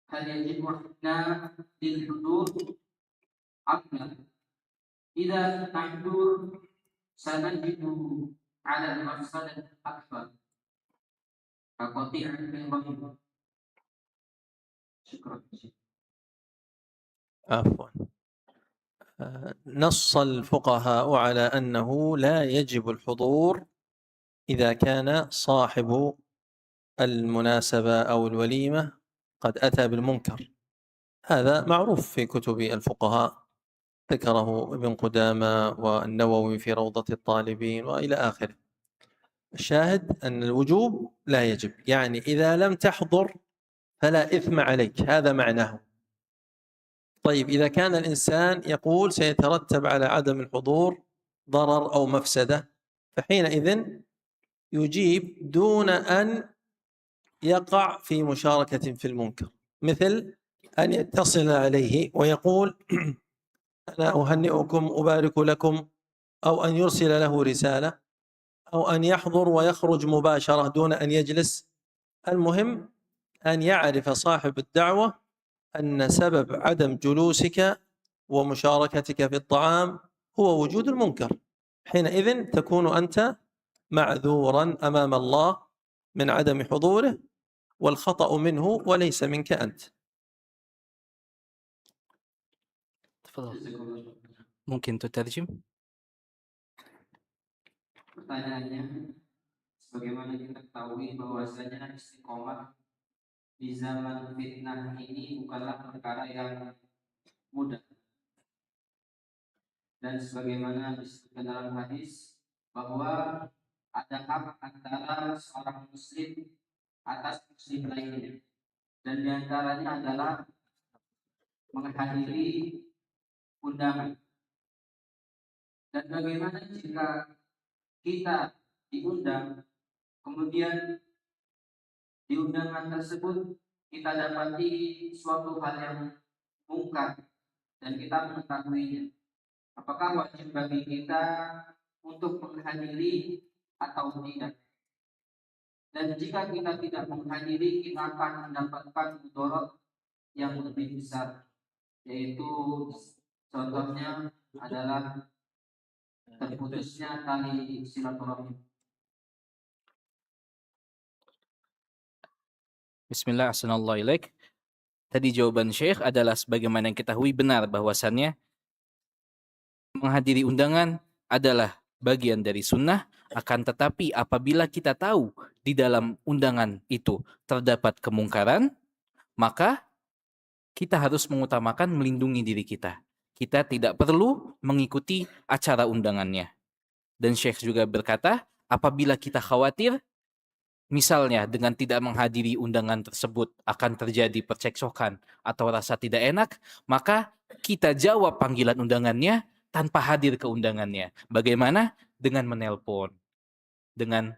هل يجب علينا للحضور أم لا؟ إذا نحضر سنجد على المفسدة أكبر كقطيع الرحم. شكرا. عفوا. نص الفقهاء على أنه لا يجب الحضور إذا كان صاحب المناسبة أو الوليمة قد أتى بالمنكر. هذا معروف في كتب الفقهاء، ذكره ابن قدامة والنووي في روضة الطالبين وإلى آخره. الشاهد أن الوجوب لا يجب، يعني إذا لم تحضر فلا إثم عليك، هذا معناه. طيب إذا كان الإنسان يقول سيترتب على عدم الحضور ضرر أو مفسدة، فحينئذ يجيب دون أن يقع في مشاركة في المنكر، مثل أن يتصل عليه ويقول أنا أهنئكم أبارك لكم، أو أن يرسل له رسالة، أو أن يحضر ويخرج مباشرة دون أن يجلس. المهم أن يعرف صاحب الدعوة أن سبب عدم جلوسك ومشاركتك في الطعام هو وجود المنكر، حينئذ تكون أنت معذورا أمام الله من عدم حضوره، والخطأ منه وليس منك أنت. Mungkin terjemah. Pertanyaannya, sebagaimana kita ketahui bahwasanya istiqomah di zaman fitnah ini bukanlah perkara yang mudah. Dan sebagaimana disebutkan dalam hadis bahwa ada hak antara seorang muslim atas muslim lainnya, dan diantaranya adalah menghadiri undangan. Dan bagaimana jika kita diundang, kemudian di undangan tersebut kita dapati suatu hal yang mungkar dan kita mengetahuinya, apakah wajib bagi kita untuk menghadiri atau tidak? Dan jika kita tidak menghadiri, kita akan mendapatkan mudarat yang lebih besar, yaitu contohnya adalah terputusnya tali silaturahim. Bismillah, assalamualaikum ilaik. Tadi jawaban Syekh adalah sebagaimana yang kita ketahui benar bahwasannya menghadiri undangan adalah bagian dari sunnah, akan tetapi apabila kita tahu di dalam undangan itu terdapat kemungkaran, maka kita harus mengutamakan melindungi diri kita. Kita tidak perlu mengikuti acara undangannya. Dan Syekh juga berkata, apabila kita khawatir, misalnya dengan tidak menghadiri undangan tersebut akan terjadi percekcokan atau rasa tidak enak, maka kita jawab panggilan undangannya tanpa hadir ke undangannya. Bagaimana? Dengan menelpon, dengan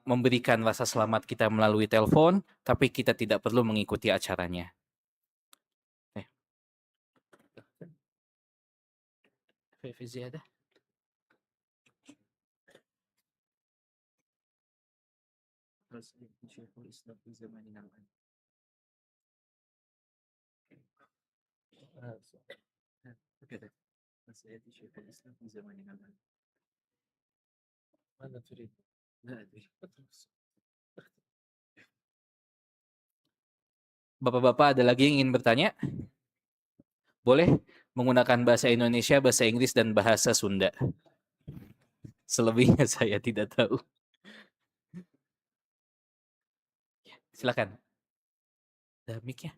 memberikan rasa selamat kita melalui telepon, tapi kita tidak perlu mengikuti acaranya. في زيادة؟ شيخ الإسلام في زماننا الآن. هكذا سيأتي شيخ الإسلام في زماننا الآن. ماذا تريد؟ لا أدري. Bapak-bapak ada lagi yang ingin bertanya? Boleh menggunakan bahasa Indonesia, bahasa Inggris, dan bahasa Sunda. Selebihnya saya tidak tahu. Silakan. Ada mic-nya.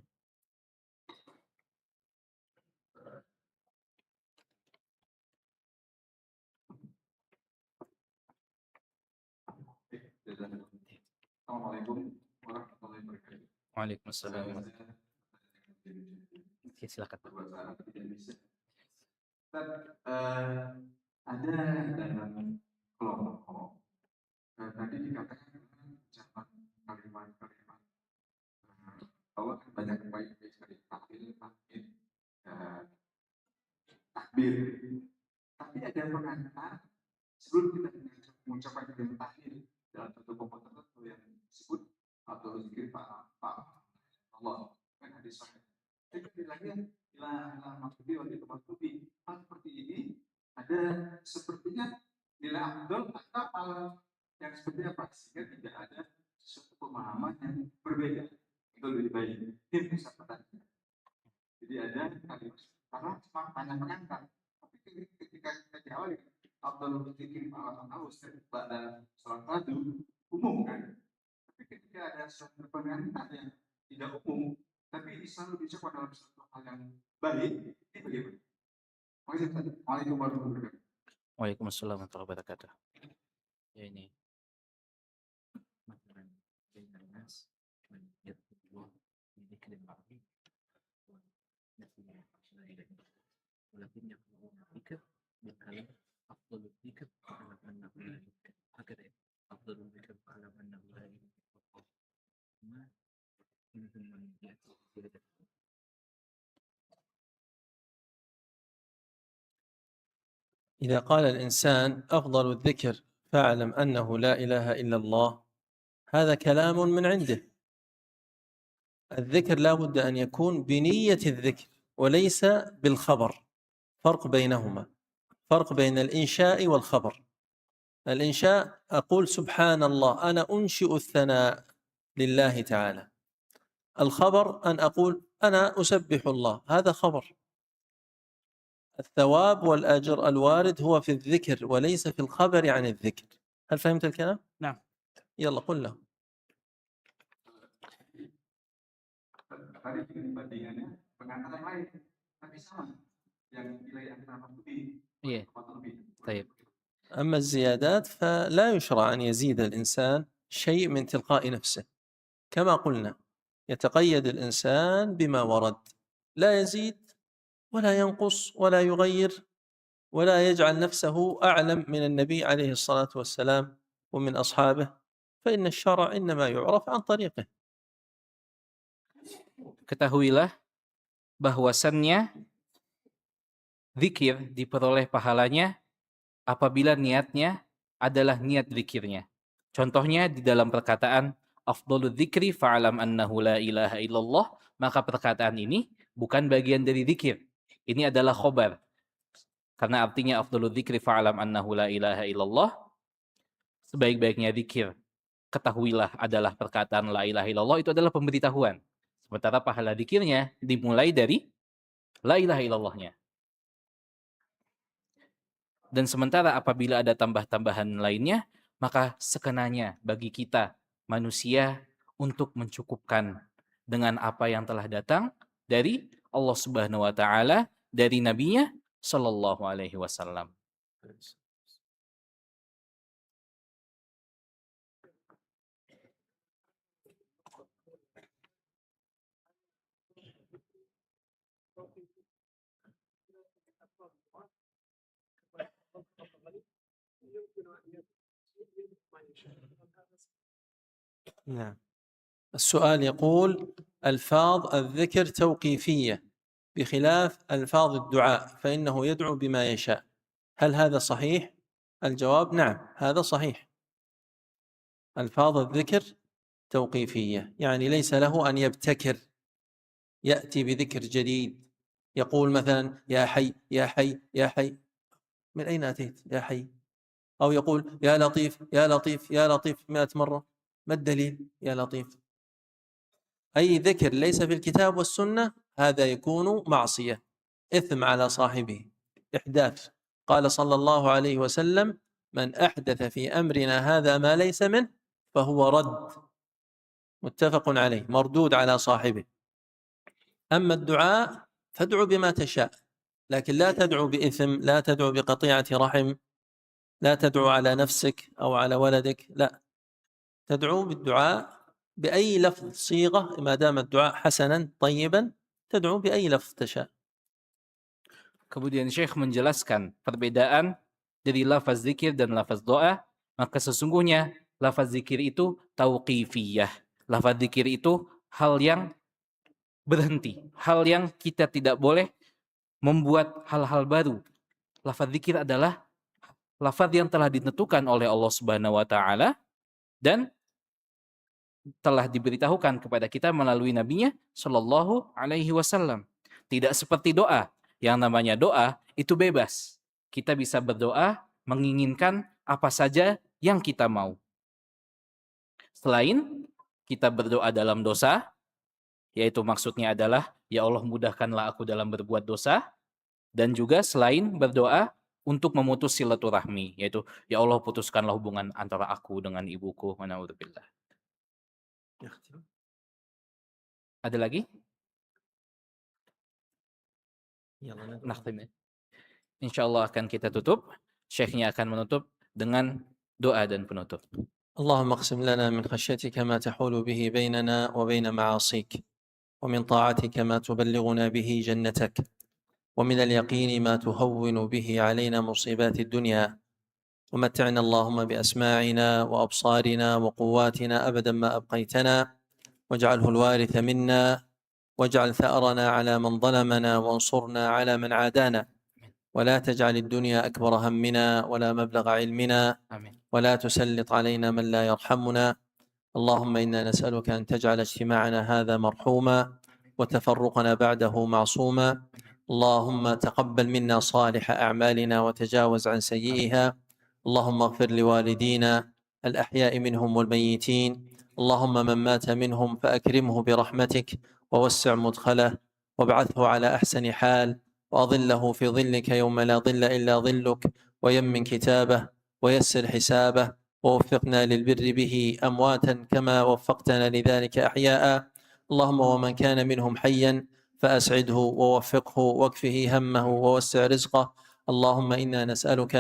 Assalamualaikum warahmatullahi wabarakatuh. Waalaikumsalam. Oke, silakan. Ada dalam kelompok tadi dikatakan ucapan kalimat-kalimat bahwa banyak baik dari tahlil, takbir. Tapi ada pengantar sebelum kita mengucapkan kalimat tahlil dalam satu kelompok tertentu yang disebut atau zikir Pak Allah kan hadis sahih. Jadi bilangnya ilah maktubi wa maktubi. Hal seperti ini ada sepertinya nilai afdal atau hal yang seperti apa sehingga tidak ada suatu pemahaman yang berbeda itu lebih baik. Ini bisa pertanyaan. Jadi ada kalimat karena cuma banyak pengantar. Tapi ketika kita jawab afdal zikir Pak Allah pada salat fardu umum kan. Tapi ketika ada suatu pengantar yang tidak umum, tapi selalu diucapkan dalam satu hal yang baik, ini bagaimana? Waalaikumsalam warahmatullahi wabarakatuh. Waalaikumsalam warahmatullahi wabarakatuh. Ya ini. مثلا بين الناس من يذكر الله بذكر العظيم ونسي غيره ولكن يقولون الذكر بالكلام أفضل الذكر على أنه لا يذكر هكذا أفضل الذكر على أنه لا يذكر ما منهم من يأتي بهذا. إذا قال الإنسان أفضل الذكر فاعلم أنه لا إله إلا الله، هذا كلام من عنده. الذكر لا بد أن يكون بنية الذكر وليس بالخبر. فرق بينهما، فرق بين الإنشاء والخبر. الإنشاء أقول سبحان الله، أنا أنشئ الثناء لله تعالى. الخبر أن أقول أنا أسبح الله، هذا خبر. الثواب والأجر الوارد هو في الذكر وليس في الخبر عن الذكر. هل فهمت الكلام؟ نعم. يلا قل له. Tadi bandingannya pengantar yang lain, tapi sama yang nilai antara maktubi. Iya. طيب. أما الزيادات فلا يشرع أن يزيد الإنسان شيء من تلقاء نفسه، كما قلنا يتقيد الإنسان بما ورد، لا يزيد ولا ينقص ولا يغير ولا يجعل نفسه أعلم من النبي عليه الصلاة والسلام ومن أصحابه، فإن الشرع إنما يعرف عن طريقه. Ketahuilah bahwasannya zikir diperoleh pahalanya apabila niatnya adalah niat zikirnya. Contohnya di dalam perkataan afdhaludz dzikri fa'lam annahu la ilaha illallah, maka perkataan ini bukan bagian dari zikir. Ini adalah khobar. Karena artinya afdhaludz dzikri fa'lam annahu la ilaha illallah, sebaik-baiknya zikir ketahuilah adalah perkataan la ilaha illallah, itu adalah pemberitahuan. Sementara pahala zikirnya dimulai dari la ilaha illallahnya. Dan sementara apabila ada tambah-tambahan lainnya, maka sekenanya bagi kita manusia untuk mencukupkan dengan apa yang telah datang dari Allah Subhanahu wa taala, dari nabinya sallallahu alaihi wasallam. نعم. السؤال يقول: ألفاظ الذكر توقيفية بخلاف ألفاظ الدعاء، فإنه يدعو بما يشاء، هل هذا صحيح؟ الجواب: نعم، هذا صحيح. ألفاظ الذكر توقيفية، يعني ليس له أن يبتكر، يأتي بذكر جديد، يقول مثلا يا حي يا حي يا حي، من أين أتيت يا حي؟ أو يقول يا لطيف يا لطيف يا لطيف 100 مرة، ما الدليل يا لطيف؟ أي ذكر ليس في الكتاب والسنة هذا يكون معصية، إثم على صاحبه، إحداث. قال صلى الله عليه وسلم: من أحدث في أمرنا هذا ما ليس منه فهو رد، متفق عليه، مردود على صاحبه. أما الدعاء فادعو بما تشاء، لكن لا تدعو بإثم، لا تدعو بقطيعة رحم، لا تدعو على نفسك أو على ولدك، لا، تدعو بالدعاء بأي لفظ صيغة، ما دام الدعاء حسنا طيبا تدعو بأي لفظ تشاء. Kemudian Syekh menjelaskan perbedaan dari lafaz zikir dan lafaz doa. Maka sesungguhnya lafaz zikir itu tauqifiyah. Lafaz zikir itu hal yang berhenti, hal yang kita tidak boleh membuat hal-hal baru. Lafaz zikir adalah lafaz yang telah ditentukan oleh Allah Subhanahu wa taala dan telah diberitahukan kepada kita melalui nabinya sallallahu alaihi wasallam. Tidak seperti doa. Yang namanya doa itu bebas. Kita bisa berdoa menginginkan apa saja yang kita mau. Selain kita berdoa dalam dosa, yaitu maksudnya adalah ya Allah mudahkanlah aku dalam berbuat dosa, dan juga selain berdoa untuk memutus silaturahmi, yaitu ya Allah putuskanlah hubungan antara aku dengan ibuku, na'udzubillah. Ada lagi? Nakhtim. Insyaallah akan kita tutup. Syekhnya akan menutup dengan doa dan penutup. اللهم اقسم لنا من خشيتك ما تحول به بيننا وبين معاصيك، ومن طاعتك ما تبلغنا به جنتك، ومن اليقين ما تهون به علينا مصيبات الدنيا، ومتعنا اللهم بأسماعنا وأبصارنا وقواتنا أبدا ما أبقيتنا، واجعله الوارث منا، واجعل ثأرنا على من ظلمنا، وانصرنا على من عادانا، ولا تجعل الدنيا أكبر همنا ولا مبلغ علمنا، Amin. ولا تسلط علينا من لا يرحمنا. اللهم إنا نسألك أن تجعل اجتماعنا هذا مرحوما وتفرقنا بعده معصوما. اللهم تقبل منا صالح أعمالنا وتجاوز عن سيئها. اللهم اغفر لوالدينا الأحياء منهم والميتين. اللهم من مات منهم فأكرمه برحمتك ووسع مدخله وابعثه على أحسن حال، وأظله في ظلك يوم لا ظل إلا ظلك، ويمن كتابه ويسر حسابه، ووفقنا للبر به أمواتا كما وفقتنا لذلك أحياء. اللهم ومن كان منهم حيا فأسعده ووفقه واكفه همه ووسع رزقه. اللهم إنا نسألك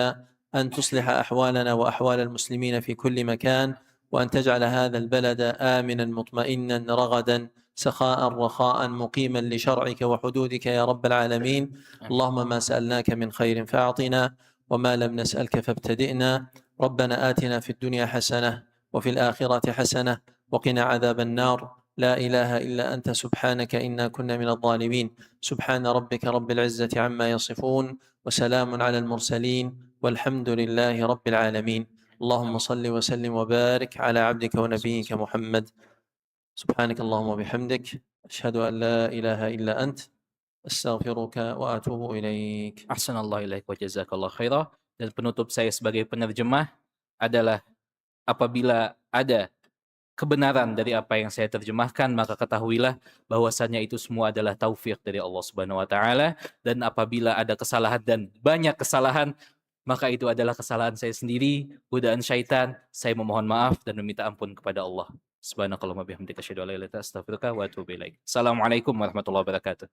أن تصلح أحوالنا وأحوال المسلمين في كل مكان، وأن تجعل هذا البلد آمنا مطمئنا رغدا سخاء رخاء مقيما لشرعك وحدودك يا رب العالمين. اللهم ما سألناك من خير فأعطنا، وما لم نسألك فابتدئنا. ربنا آتنا في الدنيا حسنة وفي الآخرة حسنة وقنا عذاب النار. لا إله إلا أنت سبحانك إنا كنا من الظالمين. سبحان ربك رب العزة عما يصفون، وسلام على المرسلين، والحمد لله رب العالمين. اللهم صل وسلم وبارك على عبدك ونبيك محمد. سبحانك اللهم وبحمدك، أشهد أن لا إله إلا أنت، أستغفرك وأتوب إليك. Ahsanallahu ilaik wa jazakallah khairah. Dan penutup saya sebagai penerjemah adalah apabila ada kebenaran dari apa yang saya terjemahkan, maka ketahuilah bahwasannya itu semua adalah taufik dari Allah Subhanahu wa taala, dan apabila ada kesalahan dan banyak kesalahan, maka itu adalah kesalahan saya sendiri, godaan syaitan. Saya memohon maaf dan meminta ampun kepada Allah. Subhanakallahumma bihamdika asyhadu an la ilaha illa anta astaghfiruka wa atubu ilaik. Assalamualaikum warahmatullahi wabarakatuh.